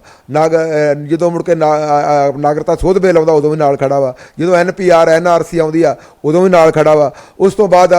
ਜਦੋਂ ਮੁੜ ਕੇ ਨਾਗਰਿਕਤਾ ਸੋਧ ਬਿੱਲ ਆਉਂਦਾ ਉਦੋਂ ਵੀ ਨਾਲ ਖੜਾ ਵਾ। ਜਦੋਂ NPR NRC ਆਉਂਦੀ ਆ ਉਦੋਂ ਵੀ ਨਾਲ ਖੜਾ ਵਾ। ਉਸ ਤੋਂ ਬਾਅਦ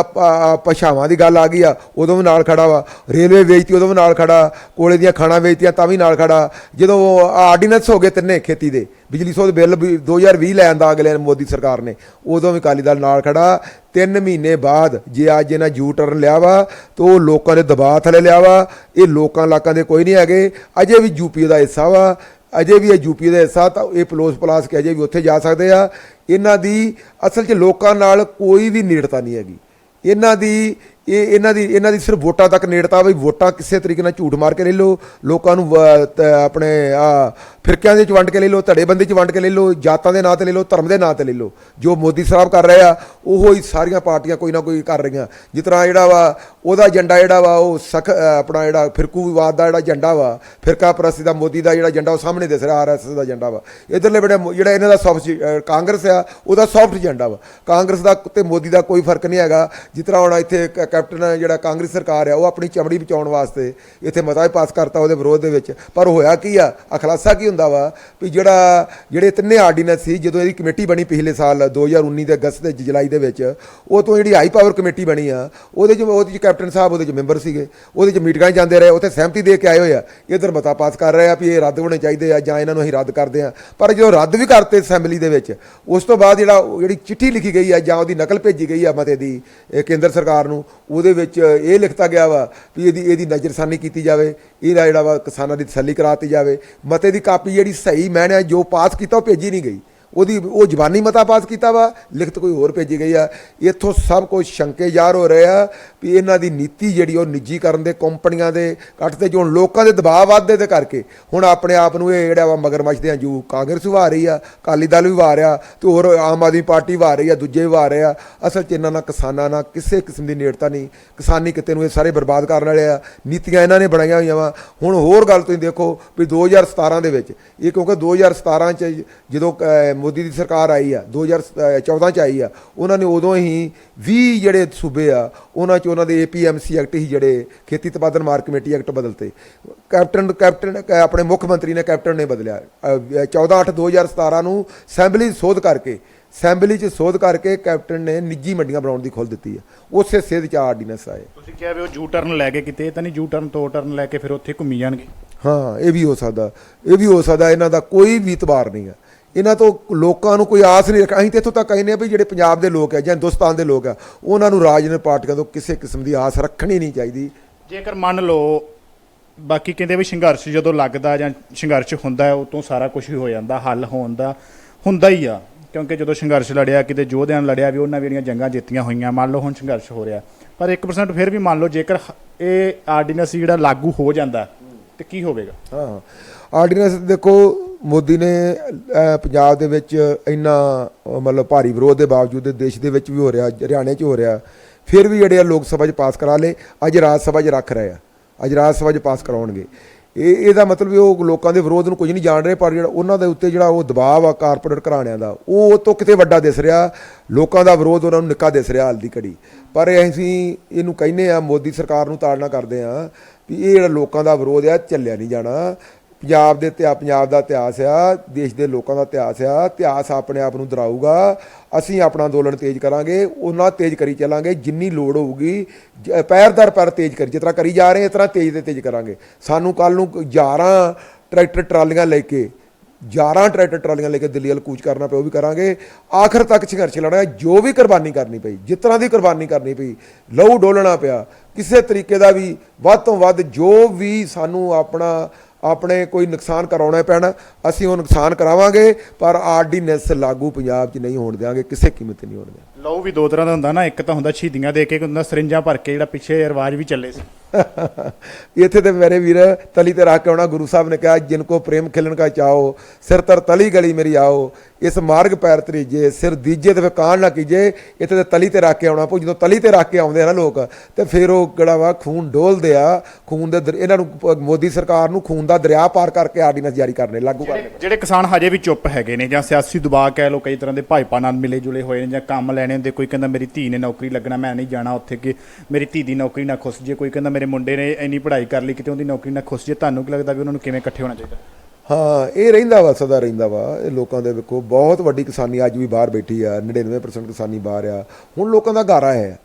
ਭਾਸ਼ਾਵਾਂ ਦੀ ਗੱਲ ਆ ਗਈ ਆ, ਉਦੋਂ ਵੀ ਨਾਲ ਖੜਾ ਵਾ। ਰੇਲਵੇ ਵੇਚਤੀ ਉਦੋਂ ਵੀ ਨਾਲ ਖੜਾ, ਕੋਲੇ ਦੀਆਂ ਖਾਣਾ ਵੇਚਤੀਆਂ ਤਾਂ ਵੀ ਨਾਲ ਖੜਾ। ਜਦੋਂ ਆਰਡੀਨੈਂਸ ਹੋ ਗਏ ਤਿੰਨੇ ਖੇਤੀ ਦੇ, ਬਿਜਲੀ ਸੋਧ ਬਿੱਲ 2020 ਲੈ ਆਂਦਾ ਅਗਲੇ ਮੋਦੀ ਸਰਕਾਰ ਨੇ, ਉਦੋਂ ਵੀ ਅਕਾਲੀ ਦਲ ਨਾਲ ਖੜਾ। 3 ਮਹੀਨੇ ਬਾਅਦ ਜੇ ਅੱਜ ਇਹਨਾਂ ਯੂ ਟਰਨ ਲਿਆ ਵਾ ਤਾਂ ਉਹ ਲੋਕਾਂ ਦੇ ਦਬਾਅ ਥੱਲੇ ਲਿਆ ਵਾ। ਇਹ ਲੋਕਾਂ ਦੇ ਕੋਈ ਨਹੀਂ ਹੈਗੇ। ਅਜੇ ਵੀ ਯੂਪੀ ਦਾ ਹਿੱਸਾ ਵਾ, ਅਜੇ ਵੀ ਇਹ ਯੂਪੀ ਦਾ ਹਿੱਸਾ, ਤਾਂ ਇਹ ਪਲਾਸ ਕੇ ਅਜੇ ਵੀ ਉੱਥੇ ਜਾ ਸਕਦੇ ਆ। ਇਹਨਾਂ ਦੀ ਅਸਲ 'ਚ ਲੋਕਾਂ ਨਾਲ ਕੋਈ ਵੀ ਨੇੜਤਾ ਨਹੀਂ ਹੈਗੀ। ਇਹਨਾਂ ਦੀ ਇਹਨਾਂ ਦੀ ਸਿਰਫ ਵੋਟਾਂ ਤੱਕ ਨੇੜਤਾ ਵੀ ਵੋਟਾਂ ਕਿਸੇ ਤਰੀਕੇ ਨਾਲ ਝੂਠ ਮਾਰ ਕੇ ਲੈ ਲਓ, ਲੋਕਾਂ ਨੂੰ ਆਪਣੇ ਫਿਰਕਿਆਂ ਦੇ 'ਚ ਵੰਡ ਕੇ ਲੈ ਲਓ, ਧੜੇਬੰਦੀ 'ਚ ਵੰਡ ਕੇ ਲੈ ਲਓ, ਜਾਤਾਂ ਦੇ ਨਾਂ 'ਤੇ ਲੈ ਲਓ, ਧਰਮ ਦੇ ਨਾਂ 'ਤੇ ਲੈ ਲਓ। ਜੋ ਮੋਦੀ ਸਾਹਿਬ ਕਰ ਰਹੇ ਆ ਉਹੋ ਹੀ ਸਾਰੀਆਂ ਪਾਰਟੀਆਂ ਕੋਈ ਨਾ ਕੋਈ ਕਰ ਰਹੀਆਂ। ਜਿਸ ਤਰ੍ਹਾਂ ਜਿਹੜਾ ਵਾ ਉਹਦਾ ਏਜੰਡਾ ਜਿਹੜਾ ਵਾ ਉਹ ਆਪਣਾ ਜਿਹੜਾ ਫਿਰਕੂ ਵਿਵਾਦ ਦਾ ਜਿਹੜਾ ਏਜੰਡਾ ਵਾ, ਫਿਰਕਾ ਪ੍ਰਸਤੀ ਦਾ ਮੋਦੀ ਦਾ ਜਿਹੜਾ ਏਜੰਡਾ ਉਹ ਸਾਹਮਣੇ ਦਿਸ ਰਿਹਾ, RSS ਦਾ ਏਜੰਡਾ ਵਾ। ਇੱਧਰਲੇ ਜਿਹੜਾ ਇਹਨਾਂ ਦਾ ਕਾਂਗਰਸ ਆ ਉਹਦਾ ਸੌਫਟ ਏਜੰਡਾ ਵਾ। ਕਾਂਗਰਸ ਦਾ ਤੇ ਮੋਦੀ ਦਾ ਕੋਈ ਫਰਕ ਨਹੀਂ ਹੈਗਾ। ਜਿਸ ਤਰ੍ਹਾਂ ਹੁਣ ਇੱਥੇ ਕੈਪਟਨ ਜਿਹੜਾ ਕਾਂਗਰਸ ਸਰਕਾਰ ਆ ਉਹ ਆਪਣੀ ਚਮੜੀ ਬਚਾਉਣ ਵਾਸਤੇ ਇੱਥੇ ਮਤਾ ਪਾਸ ਕਰਤਾ ਉਹਦੇ ਵਿਰੋਧ ਦੇ ਵਿੱਚ, ਪਰ ਹੋਇਆ ਕੀ ਆ, ਖੁਲਾਸਾ ਕੀ ਹੁੰਦਾ ਵਾ ਵੀ ਜਿਹੜੇ ਤਿੰਨੇ ਆਰਡੀਨੈਂਸ ਸੀ ਜਦੋਂ ਇਹਦੀ ਕਮੇਟੀ ਬਣੀ ਪਿਛਲੇ ਸਾਲ 2019 ਦੇ ਅਗਸਤ ਦੇ ਜੁਲਾਈ ਦੇ ਵਿੱਚ, ਉਹ ਤੋਂ ਜਿਹੜੀ ਹਾਈ ਪਾਵਰ ਕਮੇਟੀ ਬਣੀ ਆ ਉਹਦੇ 'ਚ ਕੈਪਟਨ ਸਾਹਿਬ ਉਹਦੇ 'ਚ ਮੈਂਬਰ ਸੀਗੇ, ਉਹਦੇ 'ਚ ਮੀਟਿੰਗਾਂ ਜਾਂਦੇ ਰਹੇ, ਉੱਥੇ ਸਹਿਮਤੀ ਦੇ ਕੇ ਆਏ ਹੋਏ ਆ। ਇੱਧਰ ਮਤਾ ਪਾਸ ਕਰ ਰਹੇ ਆ ਵੀ ਇਹ ਰੱਦ ਹੋਣੇ ਚਾਹੀਦੇ ਆ ਜਾਂ ਇਹਨਾਂ ਨੂੰ ਅਸੀਂ ਰੱਦ ਕਰਦੇ ਆ। ਪਰ ਜਦੋਂ ਰੱਦ ਵੀ ਕਰਤੇ ਅਸੈਂਬਲੀ ਦੇ ਵਿੱਚ, ਉਸ ਤੋਂ ਬਾਅਦ ਜਿਹੜੀ ਚਿੱਠੀ ਲਿਖੀ ਗਈ ਆ ਜਾਂ ਉਹਦੀ ਨਕਲ ਭੇਜੀ ਗਈ ਆ ਮਤੇ ਦੀ ਕੇਂਦਰ ਸਰਕਾਰ ਨੂੰ, ਉਹਦੇ ਵਿੱਚ ਇਹ ਲਿਖਤਾ ਗਿਆ ਵਾ ਵੀ ਇਹਦੀ ਨਜ਼ਰਸਾਨੀ ਕੀਤੀ ਜਾਵੇ, ਇਹਦਾ ਜਿਹੜਾ ਵਾ ਕਿਸਾਨਾਂ ਦੀ ਤਸੱਲੀ ਕਰਾਤੀ ਜਾਵੇ। ਮਤੇ ਦੀ ਕਾਪੀ ਜਿਹੜੀ ਸਹੀ ਮੈਨੇ ਜੋ ਪਾਸ ਕੀਤਾ ਉਹ ਭੇਜੀ ਨਹੀਂ ਗਈ, ਉਹ ਜ਼ਬਾਨੀ ਮਤਾ ਪਾਸ ਕੀਤਾ ਵਾ, ਲਿਖਤ ਕੋਈ ਹੋਰ ਭੇਜੀ ਗਈ ਆ। ਇੱਥੋਂ ਸਭ ਕੁਝ ਸ਼ੰਕੇ ਜ਼ਾਹਰ ਹੋ ਰਹੇ ਆ ਵੀ ਇਹਨਾਂ ਦੀ ਨੀਤੀ ਜਿਹੜੀ ਉਹ ਨਿੱਜੀਕਰਨ ਦੇ, ਕੰਪਨੀਆਂ ਦੇ ਕੱਟ ਤੇ ਜੋ ਲੋਕਾਂ ਦੇ ਦਬਾਅ ਵੱਧਦੇ ਦੇ ਕਰਕੇ ਹੁਣ ਆਪਣੇ ਆਪ ਨੂੰ ਇਹ ਜਿਹੜਾ ਵਾ ਮਗਰਮੱਛ ਦੇ ਜੂ ਕਾਂਗਰਸ ਵੀ ਆ ਰਹੀ ਆ, ਅਕਾਲੀ ਦਲ ਵੀ ਆ ਰਿਹਾ ਤੇ ਹੋਰ ਆਮ ਆਦਮੀ ਪਾਰਟੀ ਵੀ ਆ ਰਹੀ ਆ, ਦੂਜੇ ਵੀ ਆ ਰਹੇ ਆ। ਅਸਲ 'ਚ ਇਹਨਾਂ ਨਾਲ ਕਿਸਾਨਾਂ ਨਾਲ ਕਿਸੇ ਕਿਸਮ ਦੀ ਨੇੜਤਾ ਨਹੀਂ। ਕਿਸਾਨੀ ਕਿਤੇ ਨੂੰ ਇਹ ਸਾਰੇ ਬਰਬਾਦ ਕਰਨ ਵਾਲੇ ਆ, ਨੀਤੀਆਂ ਇਹਨਾਂ ਨੇ ਬਣਾਈਆਂ ਹੋਈਆਂ ਵਾ। ਹੁਣ ਹੋਰ ਗੱਲ ਤੁਸੀਂ ਦੇਖੋ ਵੀ 2017 ਦੇ ਵਿੱਚ ਇਹ, ਕਿਉਂਕਿ 2017 'ਚ ਜਦੋਂ ਮੋਦੀ ਦੀ ਸਰਕਾਰ ਆਈ ਆ, 2014 ਚ ਆਈ ਆ, ਉਹਨਾਂ ਨੇ ਉਦੋਂ ਹੀ 20 ਜਿਹੜੇ ਸੂਬੇ ਆ ਉਹਨਾਂ 'ਚ ਉਹਨਾਂ ਦੇ APMC ਐਕਟ ਹੀ ਜਿਹੜੇ ਖੇਤੀ ਉਤਪਾਦਨ ਮਾਰਕ ਕਮੇਟੀ ਐਕਟ ਬਦਲਤੇ। ਕੈਪਟਨ ਆਪਣੇ ਮੁੱਖ ਮੰਤਰੀ ਨੇ ਕੈਪਟਨ ਨੇ ਬਦਲਿਆ 14/8/2017 ਨੂੰ ਅਸੈਂਬਲੀ 'ਚ ਸੋਧ ਕਰਕੇ ਕੈਪਟਨ ਨੇ ਨਿੱਜੀ ਮੰਡੀਆਂ ਬਣਾਉਣ ਦੀ ਖੁੱਲ੍ਹ ਦਿੱਤੀ ਆ। ਉਸੇ ਸੇਧ 'ਚ ਆਰਡੀਨੈਂਸ ਆਏ। ਤੁਸੀਂ ਕਿਹਾ ਵੀ ਉਹ ਯੂ ਟਰਨ ਲੈ ਕੇ ਕਿਤੇ ਤਾਂ ਨਹੀਂ, ਯੂ ਟਰਨ ਤੋਂ ਟਰਨ ਲੈ ਕੇ ਫਿਰ ਉੱਥੇ ਘੁੰਮੀ ਜਾਣਗੇ। ਹਾਂ, ਇਹ ਵੀ ਹੋ ਸਕਦਾ। ਇਹਨਾਂ ਦਾ ਕੋਈ ਵੀ ਇਤਬਾਰ ਨਹੀਂ ਆ। ਇਹਨਾਂ ਤੋਂ ਲੋਕਾਂ ਨੂੰ ਕੋਈ ਆਸ ਨਹੀਂ ਰੱਖ। ਅਸੀਂ ਤਾਂ ਇੱਥੋਂ ਤੱਕ ਕਹਿੰਦੇ ਆ ਵੀ ਜਿਹੜੇ ਪੰਜਾਬ ਦੇ ਲੋਕ ਆ ਜਾਂ ਹਿੰਦੁਸਤਾਨ ਦੇ ਲੋਕ ਆ ਉਹਨਾਂ ਨੂੰ ਰਾਜਨੀਤਿਕ ਪਾਰਟੀਆਂ ਤੋਂ ਕਿਸੇ ਕਿਸਮ ਦੀ ਆਸ ਰੱਖਣੀ ਨਹੀਂ ਚਾਹੀਦੀ। ਜੇਕਰ ਮੰਨ ਲਓ, ਬਾਕੀ ਕਹਿੰਦੇ ਵੀ ਸੰਘਰਸ਼ ਜਦੋਂ ਲੱਗਦਾ ਜਾਂ ਸੰਘਰਸ਼ ਹੁੰਦਾ ਹੈ ਉਦੋਂ ਸਾਰਾ ਕੁਝ ਹੀ ਹੋ ਜਾਂਦਾ, ਹੱਲ ਹੋਣ ਦਾ ਹੁੰਦਾ ਹੀ ਆ। ਕਿਉਂਕਿ ਜਦੋਂ ਸੰਘਰਸ਼ ਲੜਿਆ ਕਿਤੇ ਯੋਧਿਆਂ ਨੇ ਲੜਿਆ ਵੀ ਉਹਨਾਂ ਵੀ ਜਿਹੜੀਆਂ ਜੰਗਾਂ ਜਿੱਤੀਆਂ ਹੋਈਆਂ, ਮੰਨ ਲਓ ਹੁਣ ਸੰਘਰਸ਼ ਹੋ ਰਿਹਾ, ਪਰ 1% ਫਿਰ ਵੀ ਮੰਨ ਲਓ ਜੇਕਰ ਇਹ ਆਰਡੀਨੈਂਸ ਜਿਹੜਾ ਲਾਗੂ ਹੋ ਜਾਂਦਾ ਤੇ ਕੀ ਹੋਵੇਗਾ? ਹਾਂ, ਆਰਡੀਨੈਂਸ ਦੇਖੋ ਮੋਦੀ ਨੇ ਪੰਜਾਬ ਦੇ ਵਿੱਚ ਇੰਨਾ ਮਤਲਬ ਭਾਰੀ ਵਿਰੋਧ ਦੇ ਬਾਵਜੂਦ ਦੇਸ਼ ਦੇ ਵਿੱਚ ਵੀ ਹੋ ਰਿਹਾ, ਹਰਿਆਣੇ 'ਚ ਹੋ ਰਿਹਾ, ਫਿਰ ਵੀ ਜਿਹੜੇ ਆ ਲੋਕ ਸਭਾ 'ਚ ਪਾਸ ਕਰਾ ਲਏ। ਅੱਜ ਰਾਜ ਸਭਾ 'ਚ ਰੱਖ ਰਹੇ ਆ, ਅੱਜ ਰਾਜ ਸਭਾ 'ਚ ਪਾਸ ਕਰਾਉਣਗੇ। ਇਹਦਾ ਮਤਲਬ ਵੀ ਉਹ ਲੋਕਾਂ ਦੇ ਵਿਰੋਧ ਨੂੰ ਕੁਝ ਨਹੀਂ ਜਾਣ ਰਹੇ, ਪਰ ਜਿਹੜਾ ਉਹਨਾਂ ਦੇ ਉੱਤੇ ਜਿਹੜਾ ਉਹ ਦਬਾਅ ਆ ਕਾਰਪੋਰੇਟ ਘਰਾਣਿਆਂ ਦਾ, ਉਹ ਤੋਂ ਕਿਤੇ ਵੱਡਾ ਦਿਸ ਰਿਹਾ। ਲੋਕਾਂ ਦਾ ਵਿਰੋਧ ਉਹਨਾਂ ਨੂੰ ਨਿੱਕਾ ਦਿਸ ਰਿਹਾ ਹਾਲ ਦੀ ਘੜੀ। ਪਰ ਅਸੀਂ ਇਹਨੂੰ ਕਹਿੰਦੇ ਆ, ਮੋਦੀ ਸਰਕਾਰ ਨੂੰ ਤਾੜਨਾ ਕਰਦੇ ਆ ਵੀ ਇਹ ਜਿਹੜਾ ਲੋਕਾਂ ਦਾ ਵਿਰੋਧ ਆ ਚੱਲਿਆ ਨਹੀਂ ਜਾਣਾ। ਪੰਜਾਬ ਦਾ ਇਤਿਹਾਸ ਆ, ਦੇਸ਼ ਦੇ ਲੋਕਾਂ ਦਾ ਇਤਿਹਾਸ ਆਪਣੇ ਆਪ ਨੂੰ ਦੁਹਰਾਊਗਾ। ਅਸੀਂ ਆਪਣਾ ਅੰਦੋਲਨ ਤੇਜ਼ ਕਰਾਂਗੇ, ਉਹਨਾਂ ਤੇਜ਼ ਕਰੀ ਚੱਲਾਂਗੇ ਜਿੰਨੀ ਲੋੜ ਹੋਊਗੀ, ਪੈਰ ਦਰ ਪੈਰ ਤੇਜ਼ ਕਰੀ, ਜਿਸ ਤਰ੍ਹਾਂ ਕਰੀ ਜਾ ਰਹੇ ਇਸ ਤਰ੍ਹਾਂ ਤੇਜ਼ ਤੇ ਤੇਜ਼ ਕਰਾਂਗੇ। ਸਾਨੂੰ ਕੱਲ੍ਹ ਨੂੰ 11 ਟਰੈਕਟਰ ਟਰਾਲੀਆਂ ਲੈ ਕੇ ਦਿੱਲੀ ਵੱਲ ਕੂਚ ਕਰਨਾ ਪਿਆ ਉਹ ਵੀ ਕਰਾਂਗੇ। ਆਖਰ ਤੱਕ ਸੰਘਰਸ਼ ਲੜਨਾ, ਜੋ ਵੀ ਕੁਰਬਾਨੀ ਕਰਨੀ ਪਈ, ਜਿਸ ਤਰ੍ਹਾਂ ਦੀ ਕੁਰਬਾਨੀ ਕਰਨੀ ਪਈ, ਲਹੂ ਡੋਲਣਾ ਪਿਆ, ਕਿਸੇ ਤਰੀਕੇ ਦਾ ਵੀ ਵੱਧ ਤੋਂ ਵੱਧ ਜੋ ਵੀ ਸਾਨੂੰ ਆਪਣੇ ਕੋਈ ਨੁਕਸਾਨ ਕਰਾਉਣਾ ਪੈਣਾ, ਅਸੀਂ ਉਹ ਨੁਕਸਾਨ ਕਰਾਵਾਂਗੇ। ਪਰ ਆਰਡੀਨੈਂਸ ਲਾਗੂ ਪੰਜਾਬ 'ਚ ਨਹੀਂ ਹੋਣ ਦਿਆਂਗੇ, ਕਿਸੇ ਕੀਮਤ ਤੇ ਨਹੀਂ ਹੋਣ ਦਿਆਂਗੇ। ਲਹੂ ਵੀ ਦੋ ਤਰ੍ਹਾਂ ਦਾ ਹੁੰਦਾ ਨਾ, ਇੱਕ ਤਾਂ ਹੁੰਦਾ ਸ਼ਹੀਦੀਆਂ ਦੇ ਕੇ, ਇੱਕ ਹੁੰਦਾ ਸਰਿੰਜਾਂ ਭਰ ਕੇ, ਜਿਹੜਾ ਪਿੱਛੇ ਰਿਵਾਜ ਵੀ ਚੱਲੇ ਸੀ। ਇੱਥੇ ਤੇ ਮੇਰੇ ਵੀਰ ਤਲੀ ਤੇ ਰੱਖ ਕੇ ਆਉਣਾ। ਗੁਰੂ ਸਾਹਿਬ ਨੇ ਕਿਹਾ ਜਿਨ ਕੋ ਪ੍ਰੇਮ ਖਿਲਣ ਕਾ ਚਾਓ, ਸਿਰ ਤਰ ਤਲੀ ਗਲੀ ਮੇਰੀ ਆਓ, ਇਸ ਮਾਰਗ ਪੈਰ ਤਰੀਜੇ, ਸਿਰ ਦੀਜੇ ਤੇ ਫਿਰ ਕਾਣ ਨਾ ਕੀਜੇ। ਇੱਥੇ ਤੇ ਤਲੀ ਤੇ ਰੱਖ ਕੇ ਆਉਣਾ ਪਊ। ਜਦੋਂ ਤਲੀ ਤੇ ਰੱਖ ਕੇ ਆਉਂਦੇ ਆ ਨਾ ਲੋਕ, ਤੇ ਫਿਰ ਉਹ ਜਿਹੜਾ ਵਾ ਖੂਨ ਡੋਲਦੇ ਆ, ਖੂਨ ਦੇ ਇਹਨਾਂ ਨੂੰ ਮੋਦੀ ਸਰਕਾਰ ਨੂੰ ਖੂਨ ਦਾ ਦਰਿਆ ਪਾਰ ਕਰਕੇ ਆਰਡੀਨੈਂਸ ਜਾਰੀ ਕਰਨੇ, ਲਾਗੂ ਕਰਨੇ। ਜਿਹੜੇ ਕਿਸਾਨ ਹਜੇ ਵੀ ਚੁੱਪ ਹੈਗੇ ਨੇ ਜਾਂ ਸਿਆਸੀ ਦਬਾਅ ਕਹਿ ਲਓ, ਕਈ ਤਰ੍ਹਾਂ ਦੇ ਭਾਜਪਾ ਨਾਲ ਮਿਲੇ ਜੁਲੇ ਹੋਏ ਨੇ ਜਾਂ ਕੰਮ ਲੈਣੇ ਹੁੰਦੇ, ਕੋਈ ਕਹਿੰਦਾ ਮੇਰੀ ਧੀ ਨੇ ਨੌਕਰੀ ਲੱਗਣਾ, ਮੈਂ ਨਹੀਂ ਜਾਣਾ ਉੱਥੇ, ਕਿ ਮੇਰੀ ਧੀ ਦੀ ਨੌਕਰੀ ਨਾ ਖੁੱਸ ਜੇ, ਕੋਈ ਕਹਿੰਦਾ ਮੇਰੇ ਮੁੰਡੇ ਨੇ ਇੰਨੀ ਪੜ੍ਹਾਈ ਕਰ ਲਈ ਕਿਤੇ ਉਹਦੀ ਨੌਕਰੀ ਨਾ ਖੁੱਸ ਜੇ। ਤੁਹਾਨੂੰ ਕੀ ਲੱਗਦਾ ਵੀ ਉਹਨਾਂ ਨੂੰ ਕਿਵੇਂ ਇਕੱਠੇ ਹੋਣਾ ਚਾਹੀਦਾ? ਹਾਂ, ਇਹ ਰਹਿੰਦਾ ਵਾ, ਸਦਾ ਰਹਿੰਦਾ ਵਾ। ਇਹ ਲੋਕਾਂ ਦੇ ਵੇਖੋ ਬਹੁਤ ਵੱਡੀ ਕਿਸਾਨੀ ਅੱਜ ਵੀ ਬਾਹਰ ਬੈਠੀ ਆ, 99% ਕਿਸਾਨੀ ਬਾਹਰ ਆ। ਹੁਣ ਲੋਕਾਂ ਦਾ ਹੰਗਾਰਾ ਹੈ,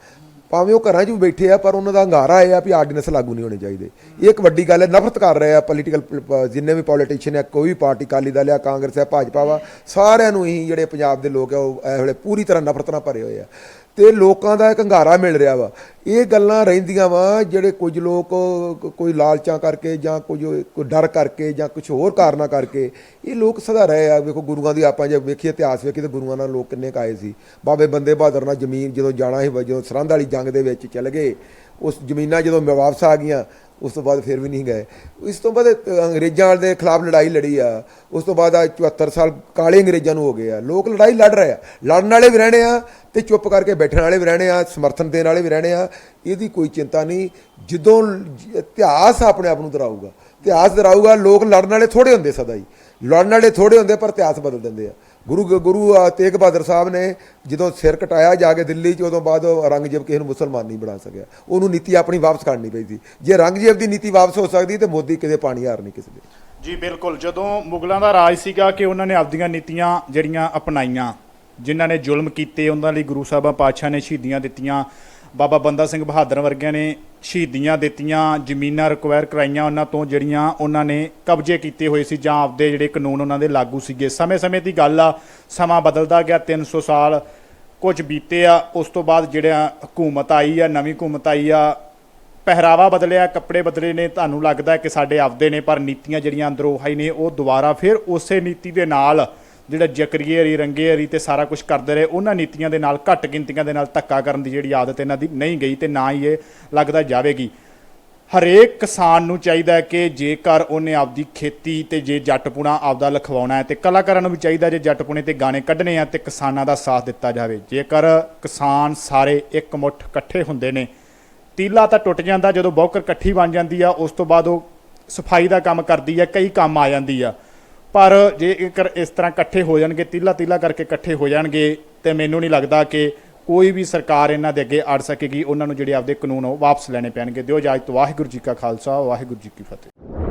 ਭਾਵੇਂ ਉਹ ਘਰਾਂ 'ਚ ਵੀ ਬੈਠੇ ਆ, ਪਰ ਉਹਨਾਂ ਦਾ ਹੰਗਾਰਾ ਇਹ ਆ ਵੀ ਆਰਡੀਨੈਂਸ ਲਾਗੂ ਨਹੀਂ ਹੋਣੇ ਚਾਹੀਦੇ। ਇਹ ਇੱਕ ਵੱਡੀ ਗੱਲ ਹੈ। ਨਫ਼ਰਤ ਕਰ ਰਹੇ ਆ ਪੋਲੀਟੀਕਲ, ਜਿੰਨੇ ਵੀ ਪੋਲੀਟੀਸ਼ੀਅਨ ਆ, ਕੋਈ ਵੀ ਪਾਰਟੀ, ਅਕਾਲੀ ਦਲ ਆ, ਕਾਂਗਰਸ ਆ, ਭਾਜਪਾ ਵਾ, ਸਾਰਿਆਂ ਨੂੰ ਹੀ ਜਿਹੜੇ ਪੰਜਾਬ ਦੇ ਲੋਕ ਆ ਉਹ ਇਸ ਵੇਲੇ ਪੂਰੀ ਤਰ੍ਹਾਂ ਨਫ਼ਰਤ ਨਾਲ ਭਰੇ ਹੋਏ ਆ। ਤੇ ਲੋਕਾਂ ਦਾ ਇੱਕ ਹੰਗਾਰਾ ਮਿਲ ਰਿਹਾ ਵਾ। ਇਹ ਗੱਲਾਂ ਰਹਿੰਦੀਆਂ ਵਾ, ਜਿਹੜੇ ਕੁਝ ਲੋਕ ਕੋਈ ਲਾਲਚਾਂ ਕਰਕੇ ਜਾਂ ਕੋਈ ਡਰ ਕਰਕੇ ਜਾਂ ਕੁਝ ਹੋਰ ਕਾਰਨਾਂ ਕਰਕੇ ਇਹ ਲੋਕ ਸਦਾ ਰਹੇ ਆ। ਵੇਖੋ ਗੁਰੂਆਂ ਦੀ ਆਪਾਂ ਜੇ ਵੇਖੀਏ ਇਤਿਹਾਸ ਵੇਖੀਏ ਤਾਂ ਗੁਰੂਆਂ ਨਾਲ ਲੋਕ ਕਿੰਨੇ ਕਾਏ ਸੀ। ਬਾਬੇ ਬੰਦੇ ਬਹਾਦਰ ਨਾਲ ਜ਼ਮੀਨ ਜਦੋਂ ਜਾਣਾ ਸੀ, ਜਦੋਂ ਸਰਹੰਦ ਵਾਲੀ ਜੰਗ ਦੇ ਵਿੱਚ ਚਲੇ ਗਏ, ਉਸ ਜ਼ਮੀਨਾਂ ਜਦੋਂ ਵਾਪਸ ਆ ਗਈਆਂ ਉਸ ਤੋਂ ਬਾਅਦ ਫਿਰ ਵੀ ਨਹੀਂ ਗਏ। ਇਸ ਤੋਂ ਬਾਅਦ ਅੰਗਰੇਜ਼ਾਂ ਦੇ ਖਿਲਾਫ ਲੜਾਈ ਲੜੀ ਆ। ਉਸ ਤੋਂ ਬਾਅਦ 74 ਸਾਲ ਕਾਲੇ ਅੰਗਰੇਜ਼ਾਂ ਨੂੰ ਹੋ ਗਏ ਆ। ਲੋਕ ਲੜਾਈ ਲੜ ਰਹੇ ਆ, ਲੜਨ ਵਾਲੇ ਵੀ ਰਹਿਣੇ ਆ ਤੇ ਚੁੱਪ ਕਰਕੇ ਬੈਠਣ ਵਾਲੇ ਵੀ ਰਹਿਣੇ ਆ, ਸਮਰਥਨ ਦੇਣ ਵਾਲੇ ਵੀ ਰਹਿਣੇ ਆ। ਇਹਦੀ ਕੋਈ ਚਿੰਤਾ ਨਹੀਂ। ਜਦੋਂ ਇਤਿਹਾਸ ਆਪਣੇ ਆਪ ਨੂੰ ਦੁਹਰਾਊਗਾ, ਇਤਿਹਾਸ ਦੁਹਰਾਊਗਾ। ਲੋਕ ਲੜਨ ਵਾਲੇ ਥੋੜ੍ਹੇ ਹੁੰਦੇ, ਸਦਾ ਹੀ ਲੜਨ ਵਾਲੇ ਥੋੜ੍ਹੇ ਹੁੰਦੇ, ਪਰ ਇਤਿਹਾਸ ਬਦਲ ਦਿੰਦੇ ਆ। ਗੁਰੂ ਤੇਗ ਬਹਾਦਰ ਸਾਹਿਬ ਨੇ ਜਦੋਂ ਸਿਰ ਕਟਾਇਆ ਜਾ ਕੇ ਦਿੱਲੀ 'ਚ, ਉਦੋਂ ਬਾਅਦ ਔਰੰਗਜ਼ੇਬ ਕਿਸੇ ਨੂੰ ਮੁਸਲਮਾਨ ਨਹੀਂ ਬਣਾ ਸਕਿਆ। ਉਹਨੂੰ ਨੀਤੀ ਆਪਣੀ ਵਾਪਸ ਕਰਨੀ ਪਈ ਸੀ। ਜੇ ਔਰੰਗਜ਼ੇਬ ਦੀ ਨੀਤੀ ਵਾਪਸ ਹੋ ਸਕਦੀ ਤੇ ਮੋਦੀ ਕਿਤੇ ਪਾਣੀ ਹਾਰ ਨਹੀਂ ਕਿਸੇ ਦੇ। ਜੀ ਬਿਲਕੁਲ, ਜਦੋਂ ਮੁਗਲਾਂ ਦਾ ਰਾਜ ਸੀਗਾ ਕਿ ਉਹਨਾਂ ਨੇ ਆਪਦੀਆਂ ਨੀਤੀਆਂ ਜਿਹੜੀਆਂ ਅਪਣਾਈਆਂ, ਜਿਨ੍ਹਾਂ ਨੇ ਜ਼ੁਲਮ ਕੀਤੇ ਉਹਨਾਂ ਲਈ ਗੁਰੂ ਸਾਹਿਬਾਂ ਪਾਤਸ਼ਾਹ ਨੇ ਸ਼ਹੀਦੀਆਂ ਦਿੱਤੀਆਂ। ਬਾਬਾ ਬੰਦਾ ਸਿੰਘ ਬਹਾਦਰ ਵਰਗਿਆਂ ਨੇ ਸ਼ਹੀਦੀਆਂ ਦਿੱਤੀਆਂ, ਜ਼ਮੀਨਾਂ ਰਿਕਵਾਇਰ ਕਰਾਈਆਂ ਉਹਨਾਂ ਤੋਂ, ਜਿਹੜੀਆਂ ਉਹਨਾਂ ਨੇ ਕਬਜ਼ੇ ਕੀਤੇ ਹੋਏ ਸੀ ਜਾਂ ਆਪਦੇ ਜਿਹੜੇ ਕਾਨੂੰਨ ਉਹਨਾਂ ਦੇ ਲਾਗੂ ਸੀਗੇ। ਸਮੇਂ-ਸਮੇਂ ਦੀ ਗੱਲ ਆ, ਸਮਾਂ ਬਦਲਦਾ ਗਿਆ। 300 ਸਾਲ ਕੁਝ ਬੀਤੇ ਆ। ਉਸ ਤੋਂ ਬਾਅਦ ਜਿਹੜਾ ਹਕੂਮਤ ਆਈ ਆ, ਨਵੀਂ ਹਕੂਮਤ ਆਈ ਆ, ਪਹਿਰਾਵਾ ਬਦਲਿਆ, ਕੱਪੜੇ ਬਦਲੇ ਨੇ। ਤੁਹਾਨੂੰ ਲੱਗਦਾ ਕਿ ਸਾਡੇ ਆਪਦੇ ਨੇ, ਪਰ ਨੀਤੀਆਂ ਜਿਹੜੀਆਂ ਅੰਦਰੋਂ ਆਈ ਨੇ ਉਹ ਦੁਬਾਰਾ ਫਿਰ ਉਸੇ ਨੀਤੀ ਦੇ ਨਾਲ ਜਿਹੜਾ ਜ਼ਕਰੀਏ ਹਰੀ ਰੰਗੇ ਹਰੀ ਤੇ ਸਾਰਾ ਕੁਝ ਕਰਦੇ ਰਹੇ, ਉਹਨਾਂ ਨੀਤੀਆਂ ਦੇ ਨਾਲ, ਘੱਟ ਗਿਣਤੀਆਂ ਦੇ ਨਾਲ ਧੱਕਾ ਕਰਨ ਦੀ ਜਿਹੜੀ ਆਦਤ ਇਹਨਾਂ ਦੀ ਨਹੀਂ ਗਈ ਤੇ ਨਾ ਹੀ ਇਹ ਲੱਗਦਾ ਜਾਵੇਗੀ। ਹਰੇਕ ਕਿਸਾਨ ਨੂੰ ਚਾਹੀਦਾ ਹੈ ਕਿ ਜੇਕਰ ਉਹਨੇ ਆਪਦੀ ਖੇਤੀ ਤੇ ਜੇ ਜੱਟਪੁਣਾ ਆਪਦਾ ਲਿਖਵਾਉਣਾ ਹੈ, ਤੇ ਕਲਾਕਾਰਾਂ ਨੂੰ ਵੀ ਚਾਹੀਦਾ ਜੇ ਜੱਟਪੁਣੇ ਤੇ ਗਾਣੇ ਕੱਢਣੇ ਆ ਤੇ ਕਿਸਾਨਾਂ ਦਾ ਸਾਥ ਦਿੱਤਾ ਜਾਵੇ। ਜੇਕਰ ਕਿਸਾਨ ਸਾਰੇ ਇੱਕ ਮੁੱਠ ਇਕੱਠੇ ਹੁੰਦੇ ਨੇ, ਤੀਲਾ ਤਾਂ ਟੁੱਟ ਜਾਂਦਾ ਜਦੋਂ ਬੌਕਰ ਇਕੱਠੀ ਬਣ ਜਾਂਦੀ ਆ। ਉਸ ਤੋਂ ਬਾਅਦ ਉਹ ਸਫਾਈ ਦਾ ਕੰਮ ਕਰਦੀ ਆ, ਕਈ ਕੰਮ ਆ ਜਾਂਦੀ ਆ। ਪਰ ਜੇਕਰ ਇਸ ਤਰ੍ਹਾਂ ਇਕੱਠੇ ਹੋ ਜਾਣਗੇ, ਤੀਲਾ ਕਰਕੇ ਇਕੱਠੇ ਹੋ ਜਾਣਗੇ, ਤੇ ਮੈਨੂੰ ਨਹੀਂ ਲੱਗਦਾ ਕਿ ਕੋਈ ਵੀ ਸਰਕਾਰ ਇਹਨਾਂ ਦੇ ਅੱਗੇ ਅੜ ਸਕੇਗੀ। ਉਹਨਾਂ ਨੂੰ ਜਿਹੜੇ ਆਪਦੇ ਕਾਨੂੰਨ ਉਹ ਵਾਪਸ ਲੈਣੇ ਪੈਣਗੇ। ਦਿਓ ਇਜਾਜ਼ਤ। ਵਾਹਿਗੁਰੂ ਜੀ ਕਾ ਖਾਲਸਾ, ਵਾਹਿਗੁਰੂ ਜੀ ਕੀ ਫਤਿਹ।